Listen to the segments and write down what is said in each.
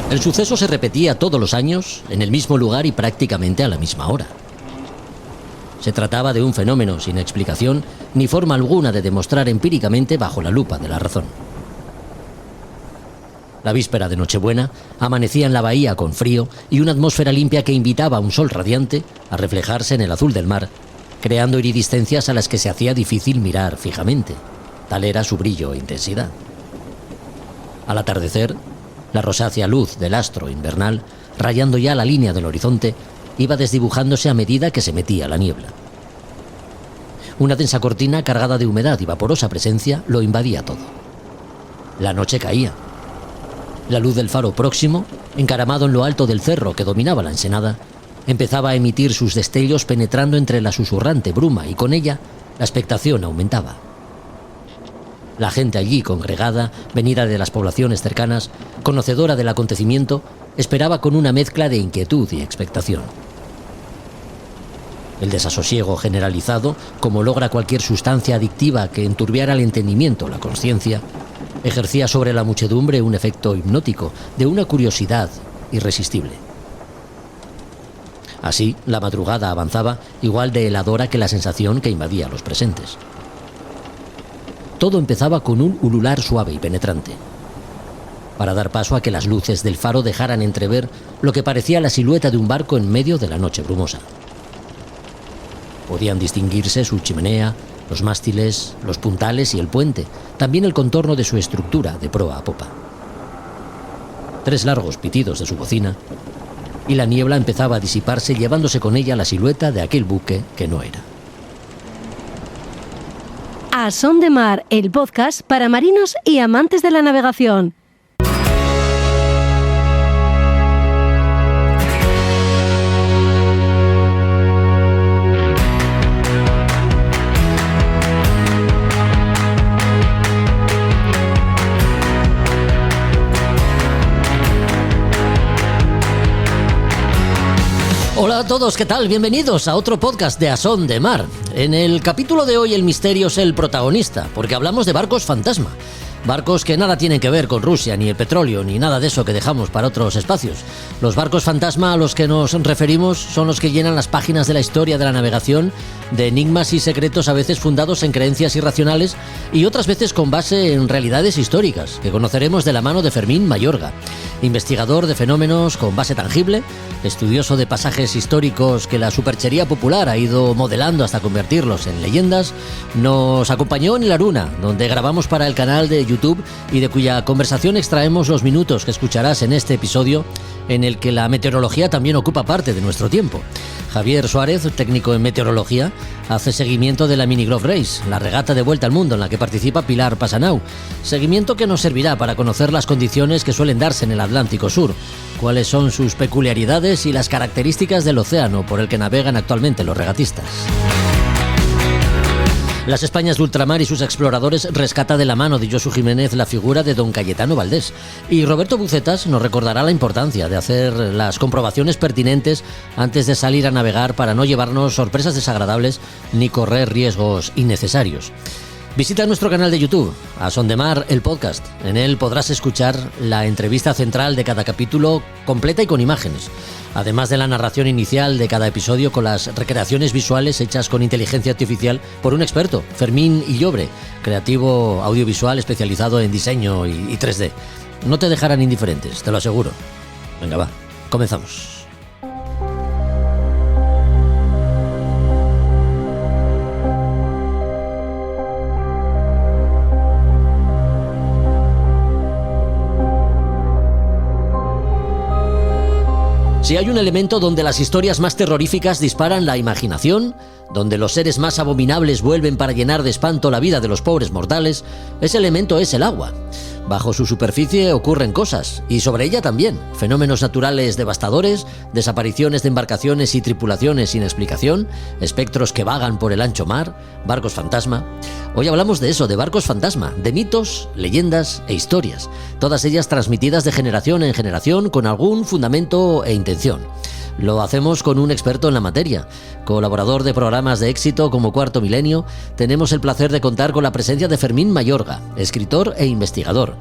El suceso se repetía todos los años, en el mismo lugar y prácticamente a la misma hora. Se trataba de un fenómeno sin explicación ni forma alguna de demostrar empíricamente bajo la lupa de la razón. La víspera de Nochebuena amanecía en la bahía con frío y una atmósfera limpia que invitaba a un sol radiante a reflejarse en el azul del mar, creando iridiscencias a las que se hacía difícil mirar fijamente. Tal era su brillo e intensidad. Al atardecer, la rosácea luz del astro invernal, rayando ya la línea del horizonte, iba desdibujándose a medida que se metía la niebla. Una densa cortina cargada de humedad y vaporosa presencia lo invadía todo. La noche caía. La luz del faro próximo, encaramado en lo alto del cerro que dominaba la ensenada, empezaba a emitir sus destellos penetrando entre la susurrante bruma y con ella la expectación aumentaba. La gente allí congregada, venida de las poblaciones cercanas, conocedora del acontecimiento, esperaba con una mezcla de inquietud y expectación. El desasosiego generalizado, como logra cualquier sustancia adictiva que enturbiara el entendimiento o la conciencia, ejercía sobre la muchedumbre un efecto hipnótico, de una curiosidad irresistible. Así, la madrugada avanzaba igual de heladora que la sensación que invadía a los presentes. Todo empezaba con un ulular suave y penetrante, para dar paso a que las luces del faro dejaran entrever lo que parecía la silueta de un barco en medio de la noche brumosa. Podían distinguirse su chimenea, los mástiles, los puntales y el puente, también el contorno de su estructura de proa a popa. 3 largos pitidos de su bocina, y la niebla empezaba a disiparse llevándose con ella la silueta de aquel buque que no era. A Son de Mar, el podcast para marinos y amantes de la navegación. Hola a todos, ¿qué tal? Bienvenidos a otro podcast de A Son de Mar. En el capítulo de hoy el misterio es el protagonista, porque hablamos de barcos fantasma. Barcos que nada tienen que ver con Rusia, ni el petróleo, ni nada de eso que dejamos para otros espacios. Los barcos fantasma a los que nos referimos son los que llenan las páginas de la historia de la navegación de enigmas y secretos a veces fundados en creencias irracionales y otras veces con base en realidades históricas, que conoceremos de la mano de Fermín Mayorga, investigador de fenómenos con base tangible, estudioso de pasajes históricos que la superchería popular ha ido modelando hasta convertirlos en leyendas. Nos acompañó en La Luna, donde grabamos para el canal de YouTube y de cuya conversación extraemos los minutos que escucharás en este episodio, en el que la meteorología también ocupa parte de nuestro tiempo. Javier Suárez, técnico en meteorología, hace seguimiento de la Mini Grove Race, la regata de vuelta al mundo en la que participa Pilar Pasanau. Seguimiento que nos servirá para conocer las condiciones que suelen darse en el Atlántico Sur, cuáles son sus peculiaridades y las características del océano por el que navegan actualmente los regatistas. Las Españas de Ultramar y sus exploradores rescata de la mano de Josu Jiménez la figura de don Cayetano Valdés. Y Roberto Bucetas nos recordará la importancia de hacer las comprobaciones pertinentes antes de salir a navegar para no llevarnos sorpresas desagradables ni correr riesgos innecesarios. Visita nuestro canal de YouTube, A Son de Mar, el podcast. En él podrás escuchar la entrevista central de cada capítulo completa y con imágenes, además de la narración inicial de cada episodio con las recreaciones visuales hechas con inteligencia artificial por un experto, Fermín Illobre, creativo audiovisual especializado en diseño y 3D. No te dejarán indiferentes, te lo aseguro. Venga, va, comenzamos. Si hay un elemento donde las historias más terroríficas disparan la imaginación, donde los seres más abominables vuelven para llenar de espanto la vida de los pobres mortales, ese elemento es el agua. Bajo su superficie ocurren cosas, y sobre ella también, fenómenos naturales devastadores, desapariciones de embarcaciones y tripulaciones sin explicación, espectros que vagan por el ancho mar, barcos fantasma. Hoy hablamos de eso, de barcos fantasma, de mitos, leyendas e historias, todas ellas transmitidas de generación en generación con algún fundamento e intención. Lo hacemos con un experto en la materia, colaborador de programas de éxito como Cuarto Milenio. Tenemos el placer de contar con la presencia de Fermín Mayorga, escritor e investigador.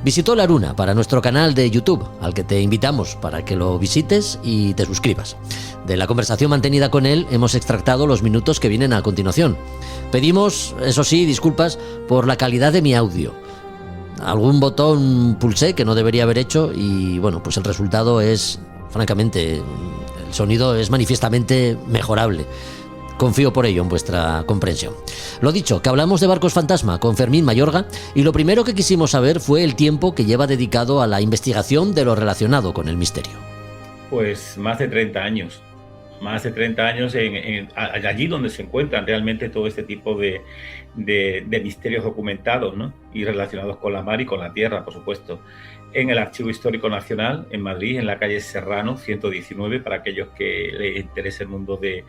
Visitó la Luna para nuestro canal de YouTube, al que te invitamos para que lo visites y te suscribas. De la conversación mantenida con él hemos extractado los minutos que vienen a continuación. Pedimos, eso sí, disculpas por la calidad de mi audio. Algún botón pulsé que no debería haber hecho y bueno, pues el resultado es, francamente, el sonido es manifiestamente mejorable. Confío por ello en vuestra comprensión. Lo dicho, que hablamos de barcos fantasma con Fermín Mayorga y lo primero que quisimos saber fue el tiempo que lleva dedicado a la investigación de lo relacionado con el misterio. Pues más de 30 años. Más de 30 años allí donde se encuentran realmente todo este tipo de misterios documentados, ¿no? Y relacionados con la mar y con la tierra, por supuesto. En el Archivo Histórico Nacional, en Madrid, en la calle Serrano, 119, para aquellos que les interese el mundo de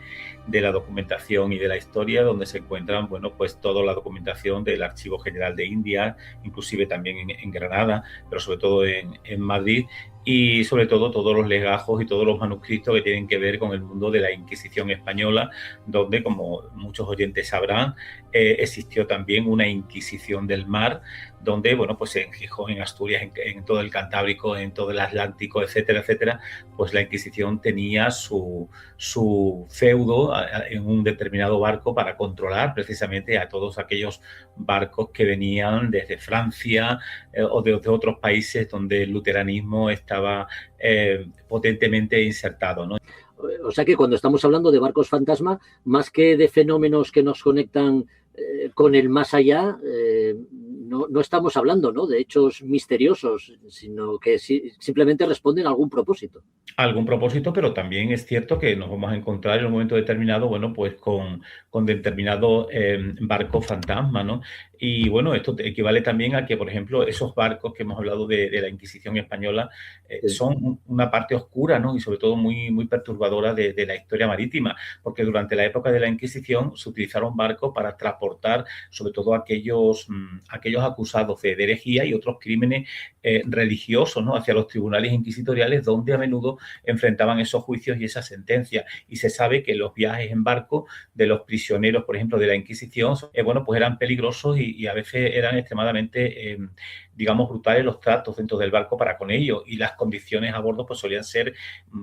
la documentación y de la historia, donde se encuentran, bueno, pues toda la documentación del Archivo General de India, inclusive también en Granada, pero sobre todo en Madrid, y sobre todo todos los legajos y todos los manuscritos que tienen que ver con el mundo de la Inquisición española, donde, como muchos oyentes sabrán, existió también una Inquisición del mar, donde, bueno, pues en Gijón, en Asturias, en todo el Cantábrico, en todo el Atlántico, etcétera, etcétera, pues la Inquisición tenía su feudo en un determinado barco para controlar precisamente a todos aquellos barcos que venían desde Francia o de otros países donde el luteranismo estaba potentemente insertado, ¿no? O sea que cuando estamos hablando de barcos fantasma, más que de fenómenos que nos conectan con el más allá, no estamos hablando, ¿no?, de hechos misteriosos, sino que simplemente responden a algún propósito. Algún propósito, pero también es cierto que nos vamos a encontrar en un momento determinado, bueno, pues con determinado barco fantasma, ¿no? Y bueno, esto equivale también a que, por ejemplo, esos barcos que hemos hablado de la Inquisición española son una parte oscura, ¿no? Y sobre todo muy, muy perturbadora de la historia marítima, porque durante la época de la Inquisición se utilizaron barcos para transportar sobre todo aquellos acusados de herejía y otros crímenes religiosos, ¿no?, hacia los tribunales inquisitoriales, donde a menudo enfrentaban esos juicios y esas sentencias. Y se sabe que los viajes en barco de los prisioneros, por ejemplo, de la Inquisición, bueno, pues eran peligrosos y a veces eran extremadamente, digamos, brutales los tratos dentro del barco para con ellos, y las condiciones a bordo pues solían ser,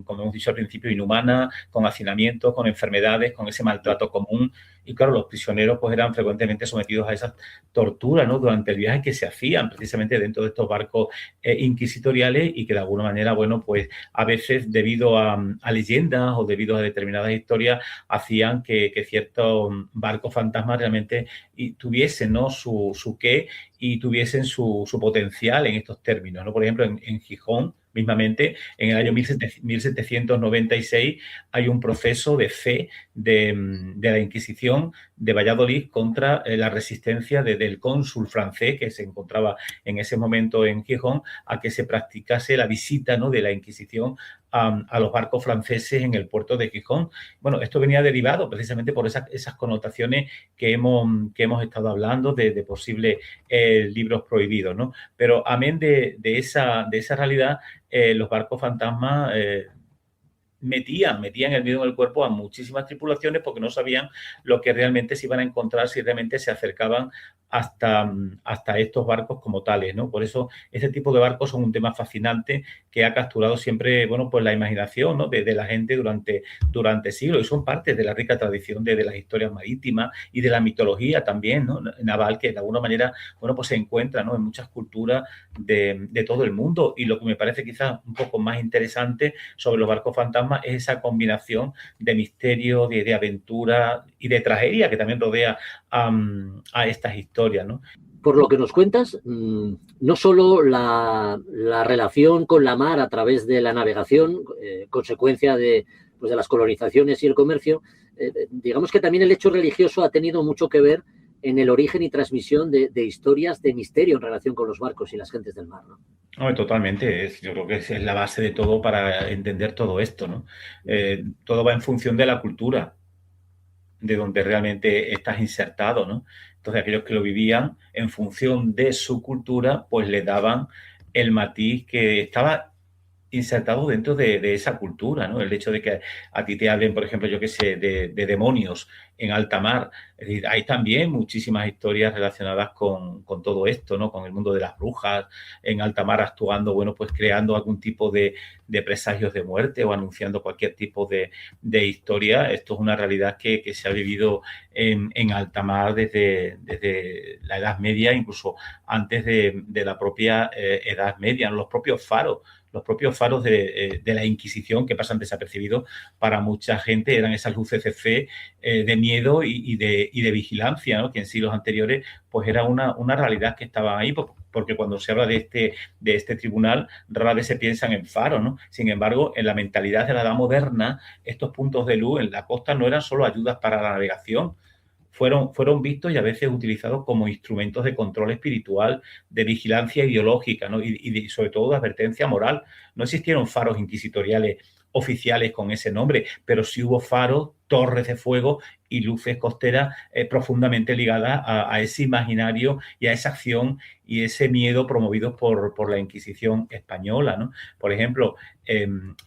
como hemos dicho al principio, inhumanas, con hacinamientos, con enfermedades, con ese maltrato común. Y claro, los prisioneros pues eran frecuentemente sometidos a esas torturas, ¿no?, durante el viaje que se hacían precisamente dentro de estos barcos inquisitoriales, y que de alguna manera, bueno, pues a veces debido a leyendas o debido a determinadas historias hacían que ciertos barcos fantasmas realmente tuviesen, ¿no?, su qué, y tuviesen su potencial en estos términos, ¿no? Por ejemplo, en Gijón, mismamente, en el año 1796 hay un proceso de fe de la Inquisición de Valladolid contra la resistencia del cónsul francés que se encontraba en ese momento en Gijón a que se practicase la visita, ¿no?, de la Inquisición a los barcos franceses en el puerto de Gijón. Bueno, esto venía derivado precisamente por esas connotaciones que hemos estado hablando de posibles libros prohibidos, ¿no? Pero amén de esa realidad, los barcos fantasmas metían el miedo en el cuerpo a muchísimas tripulaciones, porque no sabían lo que realmente se iban a encontrar si realmente se acercaban hasta estos barcos como tales, ¿no? Por eso este tipo de barcos son un tema fascinante que ha capturado siempre, bueno, pues la imaginación, ¿no?, de la gente durante siglos, y son parte de la rica tradición de las historias marítimas y de la mitología también, ¿no?, naval, que de alguna manera, bueno, pues se encuentra, ¿no?, en muchas culturas de todo el mundo. Y lo que me parece quizás un poco más interesante sobre los barcos fantasmas es esa combinación de misterio, de aventura y de tragedia que también rodea a estas historias, ¿no? Por lo que nos cuentas, no solo la relación con la mar a través de la navegación, consecuencia de las colonizaciones y el comercio, digamos que también el hecho religioso ha tenido mucho que ver en el origen y transmisión de historias de misterio en relación con los barcos y las gentes del mar, ¿no? No, totalmente. Yo creo que es la base de todo para entender todo esto, ¿no? Todo va en función de la cultura, de donde realmente estás insertado, ¿no? Entonces, aquellos que lo vivían en función de su cultura, pues le daban el matiz que estaba insertados dentro de esa cultura, ¿no? El hecho de que a ti te hablen, por ejemplo, yo qué sé, de demonios en alta mar. Es decir, hay también muchísimas historias relacionadas con todo esto, ¿no? Con el mundo de las brujas en alta mar actuando, bueno, pues creando algún tipo de presagios de muerte o anunciando cualquier tipo de historia. Esto es una realidad que se ha vivido en alta mar desde la Edad Media, incluso antes de la propia Edad Media, los propios faros de la Inquisición, que pasan desapercibidos para mucha gente, eran esas luces de fe, de miedo y de vigilancia, ¿no? Que en siglos anteriores pues era una realidad que estaba ahí, porque cuando se habla de este tribunal rara vez se piensan en faros, ¿no? Sin embargo, en la mentalidad de la edad moderna, estos puntos de luz en la costa no eran solo ayudas para la navegación, fueron vistos y a veces utilizados como instrumentos de control espiritual, de vigilancia ideológica, ¿no? y sobre todo de advertencia moral. No existieron faros inquisitoriales oficiales con ese nombre, pero sí hubo faros, torres de fuego y luces costeras profundamente ligadas a ese imaginario y a esa acción y ese miedo promovidos por la Inquisición española, ¿no? Por ejemplo,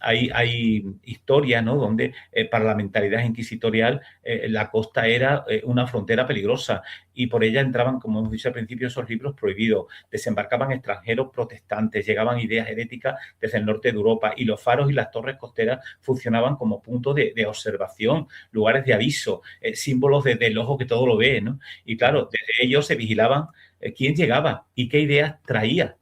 hay historias, ¿no? Donde para la mentalidad inquisitorial la costa era una frontera peligrosa y por ella entraban, como hemos dicho al principio, esos libros prohibidos, desembarcaban extranjeros protestantes, llegaban ideas heréticas desde el norte de Europa y los faros y las torres costeras funcionaban como puntos de observación, lugares de aviso, símbolos del ojo que todo lo ve, ¿no? Y claro, desde ellos se vigilaban quién llegaba y qué ideas traía.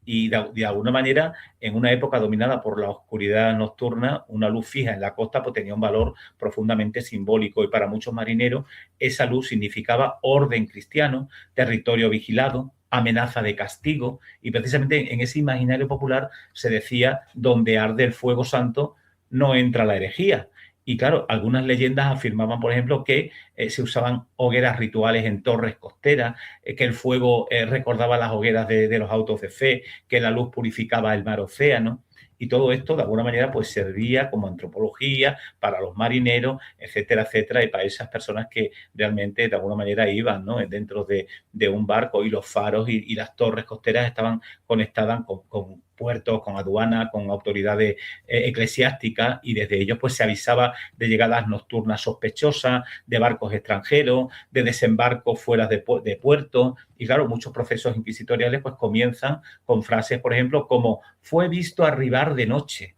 Y de alguna manera, en una época dominada por la oscuridad nocturna, una luz fija en la costa pues tenía un valor profundamente simbólico y para muchos marineros esa luz significaba orden cristiano, territorio vigilado, amenaza de castigo y precisamente en ese imaginario popular se decía donde arde el fuego santo no entra la herejía. Y claro, algunas leyendas afirmaban, por ejemplo, que se usaban hogueras rituales en torres costeras, que el fuego recordaba las hogueras de los autos de fe, que la luz purificaba el mar océano. Y todo esto, de alguna manera, pues servía como antropología para los marineros, etcétera, etcétera, y para esas personas que realmente, de alguna manera, iban, ¿no? Dentro de un barco y los faros y las torres costeras estaban conectadas con puertos, con aduanas, con autoridades eclesiásticas y desde ellos pues se avisaba de llegadas nocturnas sospechosas, de barcos extranjeros, de desembarcos fuera de puerto y claro, muchos procesos inquisitoriales pues comienzan con frases, por ejemplo, como fue visto arribar de noche,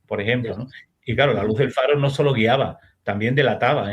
por ejemplo, ¿no? Y claro, la luz del faro no solo guiaba, también delataba,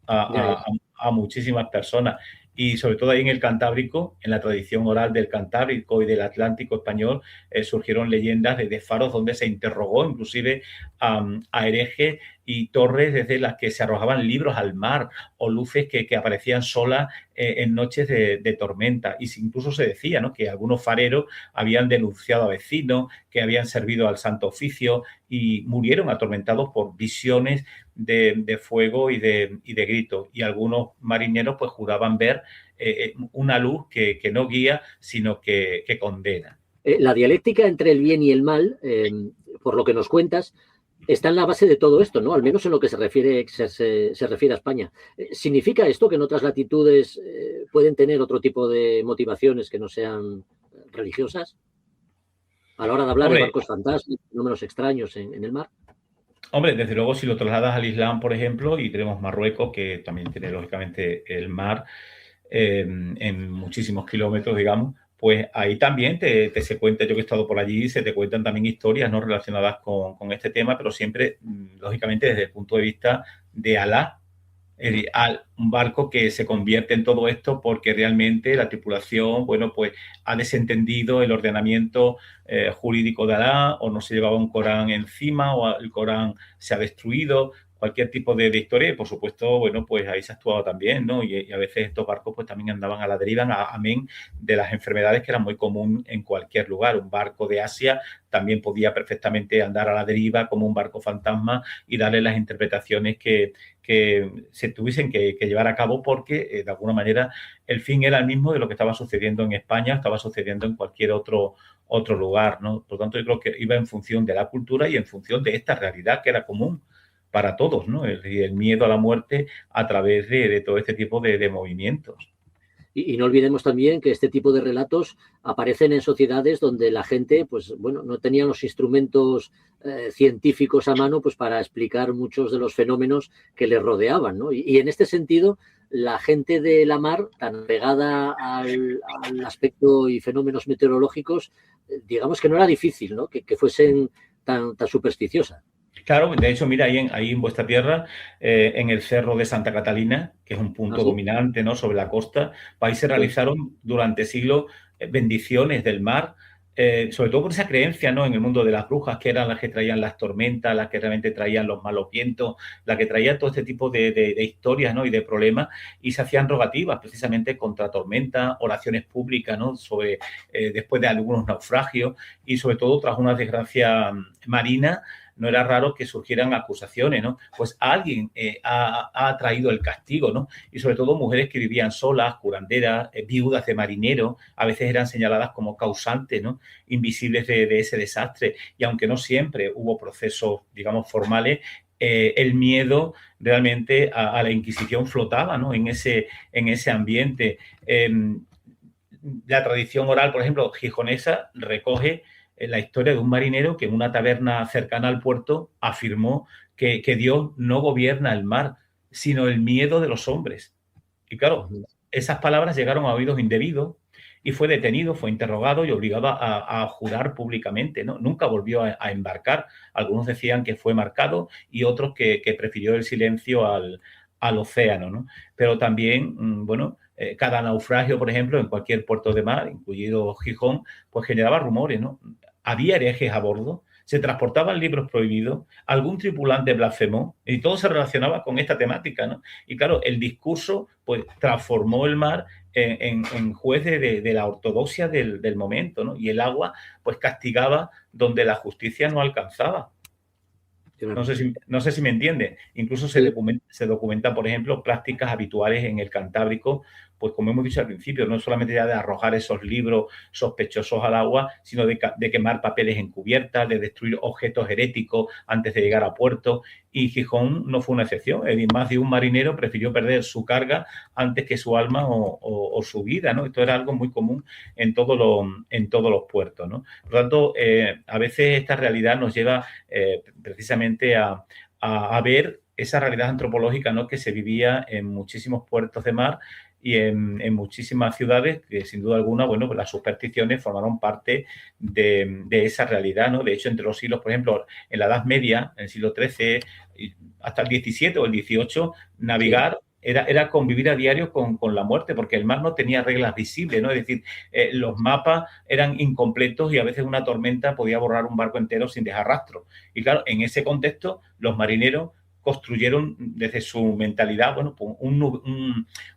a muchísimas personas. Y sobre todo ahí en el Cantábrico, en la tradición oral del Cantábrico y del Atlántico español, surgieron leyendas de faros donde se interrogó inclusive a herejes y torres desde las que se arrojaban libros al mar o luces que aparecían solas en noches de tormenta. Y incluso se decía, ¿no?, que algunos fareros habían denunciado a vecinos, que habían servido al Santo Oficio y murieron atormentados por visiones de fuego y de gritos. Y algunos marineros pues juraban ver una luz que no guía, sino que condena. La dialéctica entre el bien y el mal, por lo que nos cuentas, está en la base de todo esto, ¿no? Al menos en lo que se refiere a España. ¿Significa esto que en otras latitudes pueden tener otro tipo de motivaciones que no sean religiosas? A la hora de hablar de barcos fantásticos, números extraños en el mar. Hombre, desde luego, si lo trasladas al Islam, por ejemplo, y tenemos Marruecos, que también tiene, lógicamente, el mar en muchísimos kilómetros, digamos, pues ahí también se cuenta, yo que he estado por allí, se te cuentan también historias no relacionadas con este tema, pero siempre, lógicamente, desde el punto de vista de Alá, un barco que se convierte en todo esto porque realmente la tripulación, bueno, pues ha desentendido el ordenamiento jurídico de Alá, o no se llevaba un Corán encima, o el Corán se ha destruido, cualquier tipo de historia, y por supuesto, bueno, pues ahí se ha actuado también, ¿no? Y a veces estos barcos pues también andaban a la deriva, amén de las enfermedades que eran muy común en cualquier lugar. Un barco de Asia también podía perfectamente andar a la deriva como un barco fantasma y darle las interpretaciones que se tuviesen que llevar a cabo porque, de alguna manera, el fin era el mismo de lo que estaba sucediendo en España, estaba sucediendo en cualquier otro lugar, ¿no? Por lo tanto, yo creo que iba en función de la cultura y en función de esta realidad que era común para todos, ¿no? El miedo a la muerte a través de todo este tipo de movimientos. Y no olvidemos también que este tipo de relatos aparecen en sociedades donde la gente, pues bueno, no tenía los instrumentos científicos a mano pues para explicar muchos de los fenómenos que les rodeaban, ¿no? Y en este sentido, la gente de la mar, tan pegada al aspecto y fenómenos meteorológicos, digamos que no era difícil, ¿no? Que fuesen tan supersticiosa. Claro, de hecho, mira, ahí en vuestra tierra, en el Cerro de Santa Catalina, que es un punto ¿Sí? dominante, ¿no?, sobre la costa, pues ahí se realizaron durante siglos bendiciones del mar, sobre todo por esa creencia, ¿no?, en el mundo de las brujas, que eran las que traían las tormentas, las que realmente traían los malos vientos, las que traían todo este tipo de historias, ¿no?, y de problemas, y se hacían rogativas precisamente contra tormentas, oraciones públicas, ¿no?, sobre, después de algunos naufragios, y sobre todo tras una desgracia marina. No era raro que surgieran acusaciones, ¿no? Pues alguien ha traído el castigo, ¿no? Y sobre todo mujeres que vivían solas, curanderas, viudas de marineros, a veces eran señaladas como causantes, ¿no?, invisibles de ese desastre. Y aunque no siempre hubo procesos, digamos, formales, el miedo realmente a la Inquisición flotaba, ¿no?, en ese ambiente. La tradición oral, por ejemplo, gijonesa, recoge la historia de un marinero que en una taberna cercana al puerto afirmó que Dios no gobierna el mar, sino el miedo de los hombres. Y claro, esas palabras llegaron a oídos indebidos y fue detenido, fue interrogado y obligado a jurar públicamente, ¿no? Nunca volvió a embarcar. Algunos decían que fue marcado y otros que prefirió el silencio al océano, ¿no? Pero también, bueno, cada naufragio, por ejemplo, en cualquier puerto de mar, incluido Gijón, pues generaba rumores, ¿no? Había herejes a bordo, se transportaban libros prohibidos, algún tripulante blasfemó y todo se relacionaba con esta temática, ¿no? Y claro, el discurso pues transformó el mar en juez de la ortodoxia del momento, ¿no? Y el agua pues castigaba donde la justicia no alcanzaba. No sé si me entiende. Incluso se documenta, por ejemplo, prácticas habituales en el Cantábrico, pues como hemos dicho al principio, no solamente ya de arrojar esos libros sospechosos al agua, sino de quemar papeles en cubiertas, de destruir objetos heréticos antes de llegar a puerto. Y Gijón no fue una excepción. Más de un marinero prefirió perder su carga antes que su alma o su vida, ¿no? Esto era algo muy común en todos los puertos, ¿no? Por lo tanto, a veces esta realidad nos lleva precisamente a ver esa realidad antropológica, ¿no?, que se vivía en muchísimos puertos de mar y en muchísimas ciudades que, sin duda alguna, bueno, pues las supersticiones formaron parte de esa realidad, ¿no? De hecho, entre los siglos, por ejemplo, en la Edad Media, en el siglo XIII, hasta el XVII o el XVIII, navegar era convivir a diario con la muerte, porque el mar no tenía reglas visibles, ¿no? Es decir, los mapas eran incompletos y a veces una tormenta podía borrar un barco entero sin dejar rastro. Y claro, en ese contexto, los marineros construyeron desde su mentalidad, bueno, pues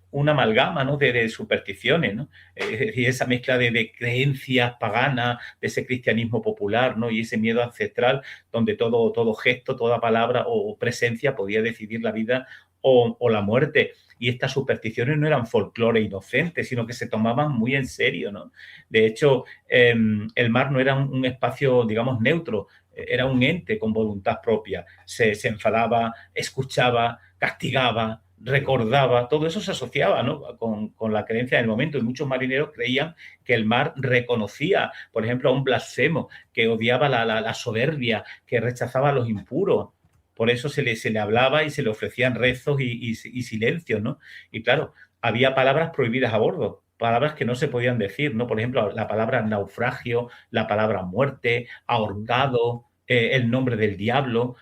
una amalgama, ¿no?, de supersticiones, ¿no? Es decir, esa mezcla de creencias paganas, de ese cristianismo popular, ¿no?, y ese miedo ancestral donde todo gesto, toda palabra o presencia podía decidir la vida o la muerte. Y estas supersticiones no eran folclore inocente, sino que se tomaban muy en serio, ¿no? De hecho, el mar no era un espacio, digamos, neutro, era un ente con voluntad propia. Se enfadaba, escuchaba, castigaba, recordaba, todo eso se asociaba, ¿no?, con la creencia del momento, y muchos marineros creían que el mar reconocía, por ejemplo, a un blasfemo que odiaba la soberbia, que rechazaba a los impuros. Por eso se le hablaba y se le ofrecían rezos y silencios, ¿no? Y claro, había palabras prohibidas a bordo, palabras que no se podían decir, ¿no? Por ejemplo, la palabra naufragio, la palabra muerte, ahorcado, el nombre del diablo,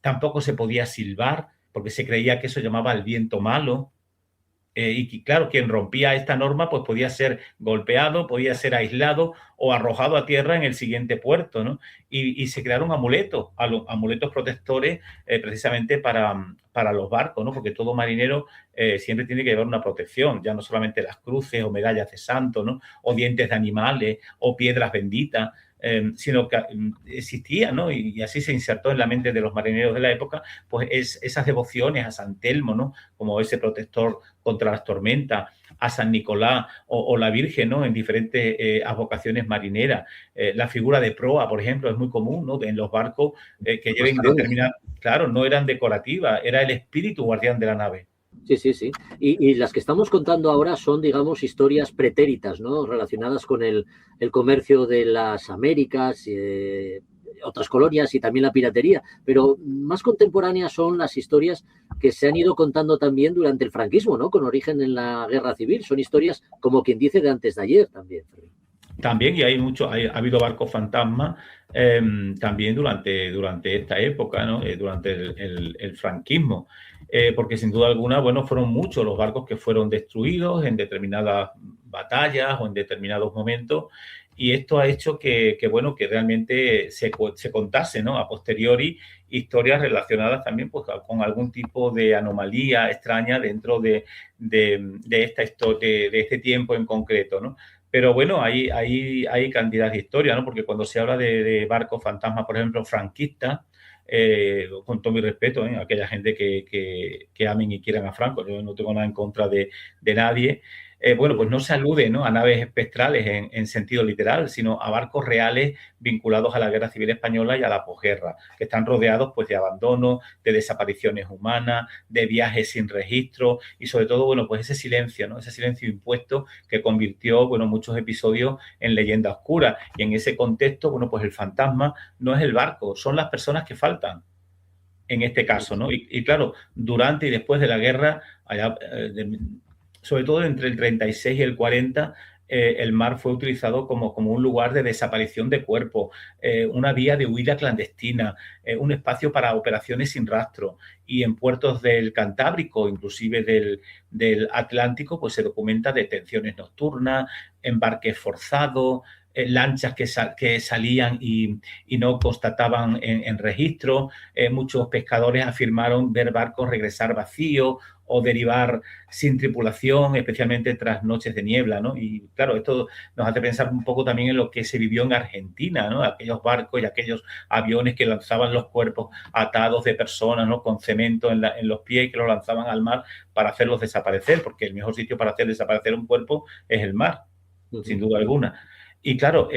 tampoco se podía silbar, porque se creía que eso llamaba al viento malo. Y claro, quien rompía esta norma pues podía ser golpeado, podía ser aislado o arrojado a tierra en el siguiente puerto, ¿no? Y se crearon amuletos protectores precisamente para los barcos, ¿no? Porque todo marinero siempre tiene que llevar una protección, ya no solamente las cruces o medallas de santo, ¿no?, o dientes de animales o piedras benditas, sino que existía, ¿no? Y así se insertó en la mente de los marineros de la época, pues esas devociones a San Telmo, ¿no?, como ese protector contra las tormentas, a San Nicolás o la Virgen, ¿no?, en diferentes advocaciones marineras. La figura de proa, por ejemplo, es muy común, ¿no?, en los barcos que lleven determinadas. Claro, no eran decorativas, era el espíritu guardián de la nave. Sí, sí, sí. Y las que estamos contando ahora son, digamos, historias pretéritas, ¿no? Relacionadas con el comercio de las Américas, otras colonias y también la piratería. Pero más contemporáneas son las historias que se han ido contando también durante el franquismo, ¿no? Con origen en la guerra civil. Son historias, como quien dice, de antes de ayer también. También, y ha habido barcos fantasmas también durante esta época, ¿no? Durante el franquismo, porque sin duda alguna, bueno, fueron muchos los barcos que fueron destruidos en determinadas batallas o en determinados momentos, y esto ha hecho bueno, que realmente se contase, ¿no? A posteriori, historias relacionadas también, pues, con algún tipo de anomalía extraña dentro de esta historia, de este tiempo en concreto, ¿no? Pero bueno, hay cantidad de historias, ¿no? Porque cuando se habla de barcos fantasmas, por ejemplo, franquistas, con todo mi respeto, a aquella gente que amen y quieran a Franco, yo no tengo nada en contra de nadie, bueno, pues no se alude, ¿no? A naves espectrales en sentido literal, sino a barcos reales vinculados a la Guerra Civil Española y a la posguerra, que están rodeados, pues, de abandono, de desapariciones humanas, de viajes sin registro y, sobre todo, bueno, pues ese silencio, ¿no? Ese silencio impuesto que convirtió, bueno, muchos episodios en leyenda oscura. Y en ese contexto, bueno, pues el fantasma no es el barco, son las personas que faltan en este caso, ¿no? Y claro, durante y después de la guerra, allá, sobre todo entre el 36 y el 40, el mar fue utilizado como un lugar de desaparición de cuerpos, una vía de huida clandestina, un espacio para operaciones sin rastro. Y en puertos del Cantábrico, inclusive del Atlántico, pues se documenta detenciones nocturnas, embarques forzados, lanchas que salían y no constataban en registro. Muchos pescadores afirmaron ver barcos regresar vacíos o derivar sin tripulación, especialmente tras noches de niebla, ¿no? Y claro, esto nos hace pensar un poco también en lo que se vivió en Argentina, ¿no? Aquellos barcos y aquellos aviones que lanzaban los cuerpos atados de personas, ¿no? Con cemento en los pies, que los lanzaban al mar para hacerlos desaparecer, porque el mejor sitio para hacer desaparecer un cuerpo es el mar, sin duda alguna. Y claro,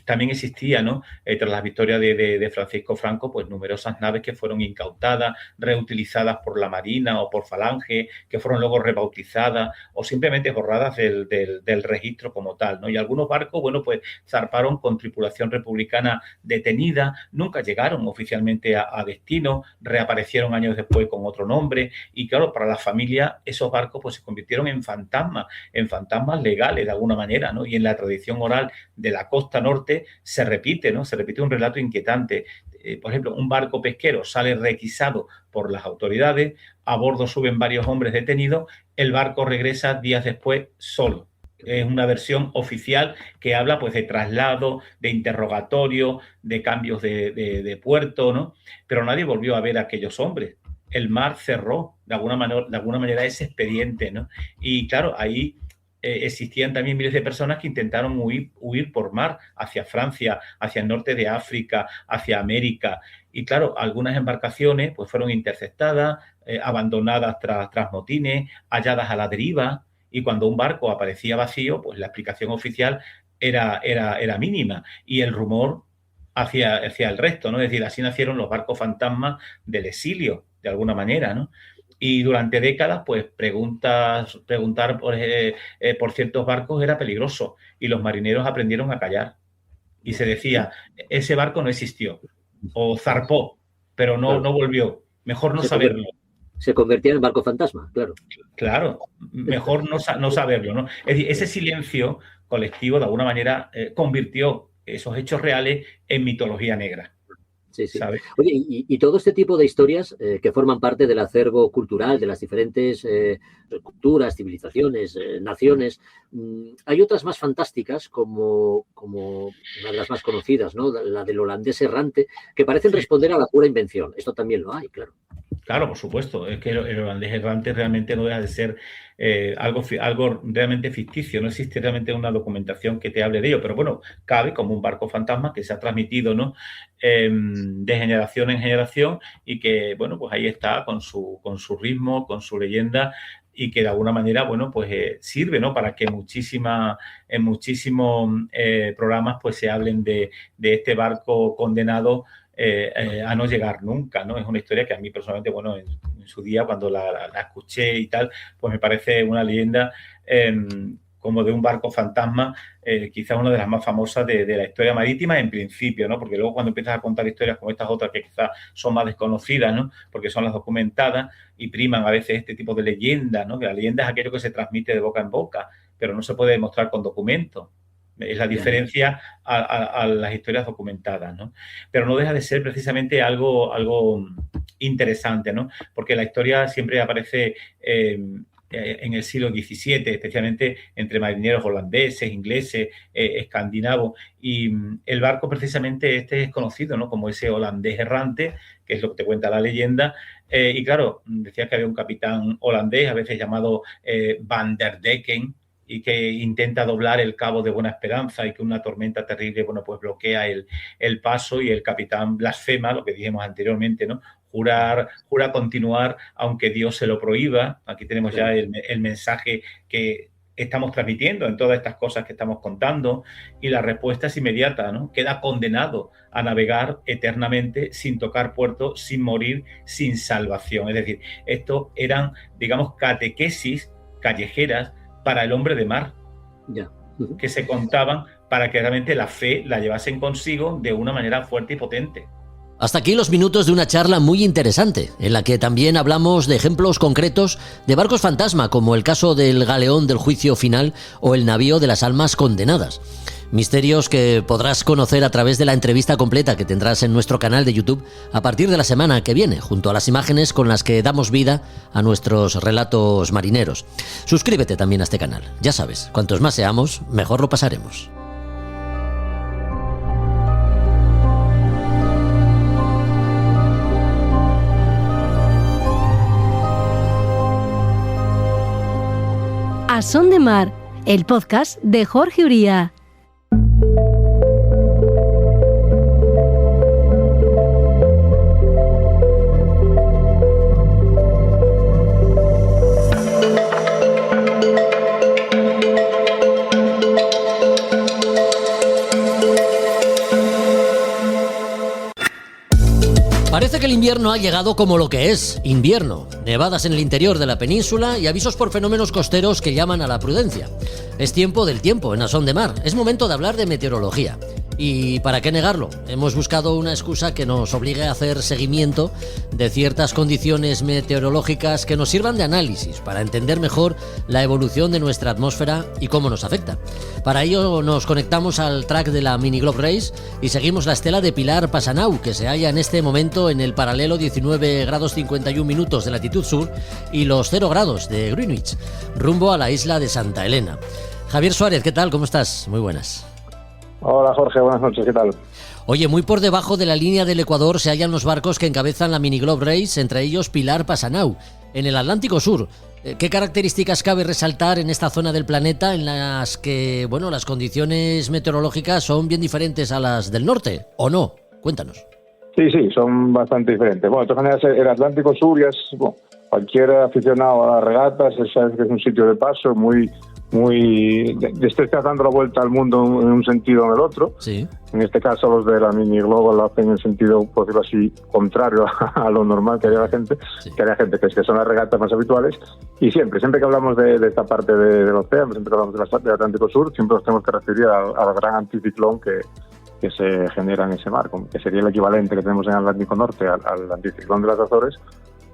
también existía, ¿no? Tras la victoria de Francisco Franco, pues numerosas naves que fueron incautadas, reutilizadas por la Marina o por Falange, que fueron luego rebautizadas o simplemente borradas del registro como tal, ¿no? Y algunos barcos, bueno, pues zarparon con tripulación republicana detenida, nunca llegaron oficialmente a destino, reaparecieron años después con otro nombre y, claro, para la familia esos barcos pues se convirtieron en fantasmas legales de alguna manera, ¿no? Y en la tradición oral de la costa norte se repite, ¿no? Se repite un relato inquietante. Por ejemplo, un barco pesquero sale requisado por las autoridades, a bordo suben varios hombres detenidos, el barco regresa días después solo. Es una versión oficial que habla, pues, de traslado, de interrogatorio, de cambios de puerto, ¿no? Pero nadie volvió a ver a aquellos hombres. El mar cerró de alguna manera ese expediente, ¿no? Y claro, ahí existían también miles de personas que intentaron huir por mar hacia Francia, hacia el norte de África, hacia América. Y claro, algunas embarcaciones pues fueron interceptadas, abandonadas tras motines, halladas a la deriva. Y cuando un barco aparecía vacío, pues la explicación oficial era mínima. Y el rumor hacia el resto, ¿no? Es decir, así nacieron los barcos fantasmas del exilio, de alguna manera, ¿no? Y durante décadas, pues preguntar por ciertos barcos era peligroso y los marineros aprendieron a callar. Y se decía, ese barco no existió o zarpó, pero no volvió. Mejor no saberlo. Se convertía en barco fantasma, claro. Claro, mejor no saberlo, ¿no? Es decir, ese silencio colectivo, de alguna manera, convirtió esos hechos reales en mitología negra. Sí, sí. ¿Sabes? Oye, y todo este tipo de historias que forman parte del acervo cultural de las diferentes culturas, civilizaciones, naciones, hay otras más fantásticas como una de las más conocidas, ¿no? La del holandés errante, que parecen responder a la pura invención. Esto también lo hay, claro. Claro, por supuesto. Es que el holandés errante realmente no deja de ser algo realmente ficticio. No existe realmente una documentación que te hable de ello. Pero bueno, cabe como un barco fantasma que se ha transmitido, ¿no? De generación en generación y que, bueno, pues ahí está con su ritmo, con su leyenda y que de alguna manera, bueno, pues sirve, ¿no? Para que en muchísimos programas pues se hablen de este barco condenado a no llegar nunca, ¿no? Es una historia que a mí personalmente, bueno, en su día cuando la escuché y tal, pues me parece una leyenda como de un barco fantasma, quizás una de las más famosas de la historia marítima en principio, ¿no? Porque luego cuando empiezas a contar historias como estas otras que quizás son más desconocidas, ¿no? Porque son las documentadas y priman a veces este tipo de leyendas, ¿no? Que la leyenda es aquello que se transmite de boca en boca, pero no se puede demostrar con documentos. Es la diferencia a las historias documentadas, ¿no? Pero no deja de ser precisamente algo interesante, ¿no? Porque la historia siempre aparece en el siglo XVII, especialmente entre marineros holandeses, ingleses, escandinavos, y el barco precisamente este es conocido, ¿no? Como ese holandés errante, que es lo que te cuenta la leyenda, y claro, decías que había un capitán holandés, a veces llamado Van der Decken, y que intenta doblar el cabo de Buena Esperanza y que una tormenta terrible, bueno, pues bloquea el paso y el capitán blasfema, lo que dijimos anteriormente, ¿no? Jura continuar aunque Dios se lo prohíba. Aquí tenemos ya el mensaje que estamos transmitiendo en todas estas cosas que estamos contando, y la respuesta es inmediata, ¿no? Queda condenado a navegar eternamente sin tocar puerto, sin morir, sin salvación. Es decir, esto eran, digamos, catequesis callejeras para el hombre de mar, que se contaban para que realmente la fe la llevasen consigo de una manera fuerte y potente. Hasta aquí los minutos de una charla muy interesante, en la que también hablamos de ejemplos concretos de barcos fantasma, como el caso del galeón del juicio final o el navío de las almas condenadas. Misterios que podrás conocer a través de la entrevista completa que tendrás en nuestro canal de YouTube a partir de la semana que viene, junto a las imágenes con las que damos vida a nuestros relatos marineros. Suscríbete también a este canal. Ya sabes, cuantos más seamos, mejor lo pasaremos. A Son de Mar, el podcast de Jorge Uría. Parece que el invierno ha llegado como lo que es, invierno. Nevadas en el interior de la península y avisos por fenómenos costeros que llaman a la prudencia. Es tiempo del tiempo en A Son de Mar. Es momento de hablar de meteorología. Y ¿para qué negarlo? Hemos buscado una excusa que nos obligue a hacer seguimiento de ciertas condiciones meteorológicas que nos sirvan de análisis para entender mejor la evolución de nuestra atmósfera y cómo nos afecta. Para ello nos conectamos al track de la Mini Globe Race y seguimos la estela de Pilar Passanau, que se halla en este momento en el paralelo 19 grados 51 minutos de latitud sur y los 0 grados de Greenwich, rumbo a la isla de Santa Elena. Javier Suárez, ¿qué tal? ¿Cómo estás? Muy buenas. Hola Jorge, buenas noches, ¿qué tal? Oye, muy por debajo de la línea del Ecuador se hallan los barcos que encabezan la Mini Globe Race, entre ellos Pilar Passanau, en el Atlántico Sur. ¿Qué características cabe resaltar en esta zona del planeta en las que, bueno, las condiciones meteorológicas son bien diferentes a las del norte, o no? Cuéntanos. Sí, son bastante diferentes. Bueno, de todas maneras, el Atlántico Sur ya es, bueno, cualquier aficionado a las regatas, sabe que es un sitio de paso muy estés dando la vuelta al mundo en un sentido o en el otro. Sí. En este caso los de la Mini Globe lo hacen en sentido, por decirlo así, contrario a lo normal que haría la gente, que haría gente que son las regatas más habituales. Y siempre que hablamos de esta parte del océano, siempre que hablamos del Atlántico Sur, siempre nos tenemos que referir al gran anticiclón que se genera en ese mar, que sería el equivalente que tenemos en el Atlántico Norte al anticiclón de las Azores.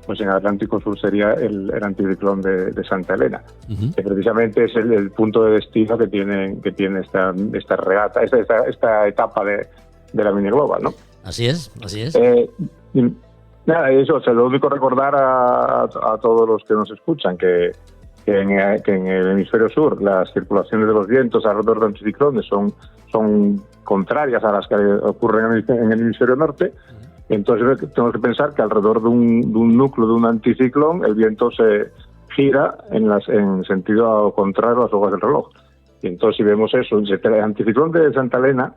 Pues en el Atlántico Sur sería el anticiclón de Santa Elena, que precisamente es el punto de destino que tiene esta regata, esta etapa de la Mini Global, ¿no? Así es. Nada, eso, lo único recordar a todos los que nos escuchan que en el hemisferio sur las circulaciones de los vientos alrededor de anticiclones son contrarias a las que ocurren en el hemisferio norte. Entonces tenemos que pensar que alrededor de un núcleo de un anticiclón el viento se gira en sentido contrario a las hojas del reloj. Y entonces si vemos eso, el anticiclón de Santa Elena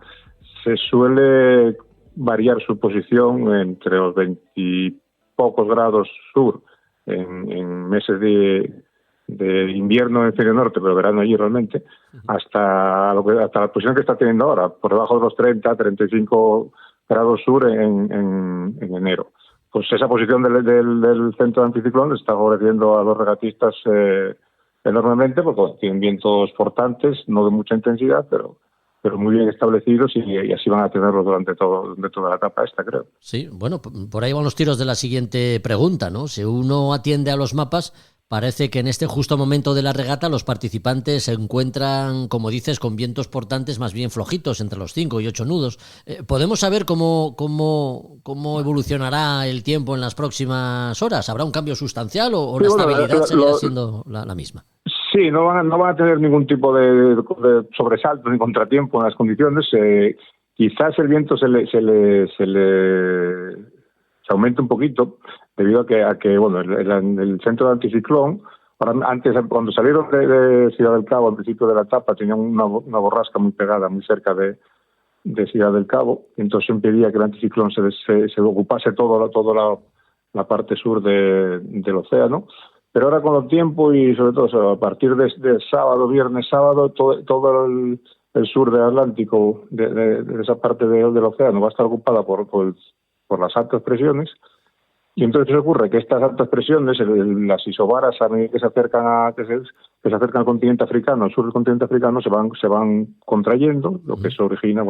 se suele variar su posición entre los 20 y pocos grados sur en meses de invierno en el hemisferio norte, pero verano allí realmente, hasta la posición que está teniendo ahora, por debajo de los 35 grados sur en enero. pues esa posición del centro de anticiclón está favoreciendo a los regatistas enormemente, porque tienen vientos portantes, no de mucha intensidad, pero muy bien establecidos y así van a tenerlos durante toda la etapa esta, creo. Sí, bueno, por ahí van los tiros de la siguiente pregunta, ¿no? Si uno atiende a los mapas, parece que en este justo momento de la regata los participantes se encuentran, como dices, con vientos portantes más bien flojitos, entre los 5 y 8 nudos. ¿Podemos saber cómo evolucionará el tiempo en las próximas horas? ¿Habrá un cambio sustancial o la estabilidad seguirá siendo la misma? Sí, no van a tener ningún tipo de sobresalto ni contratiempo en las condiciones. Quizás el viento se aumente un poquito debido a que bueno, el centro de anticiclón, antes cuando salieron de Ciudad del Cabo al principio de la etapa tenían una borrasca muy pegada, muy cerca de Ciudad del Cabo, y entonces impedía que el anticiclón se ocupase toda la parte sur del océano. Pero ahora con el tiempo y sobre todo a partir de viernes, sábado, todo el sur del Atlántico, de esa parte del océano, va a estar ocupada por las altas presiones. Y entonces ¿qué ocurre? Que estas altas presiones, las isobaras, a medida que se acercan al continente africano, al sur del continente africano, se van contrayendo, lo que eso origina,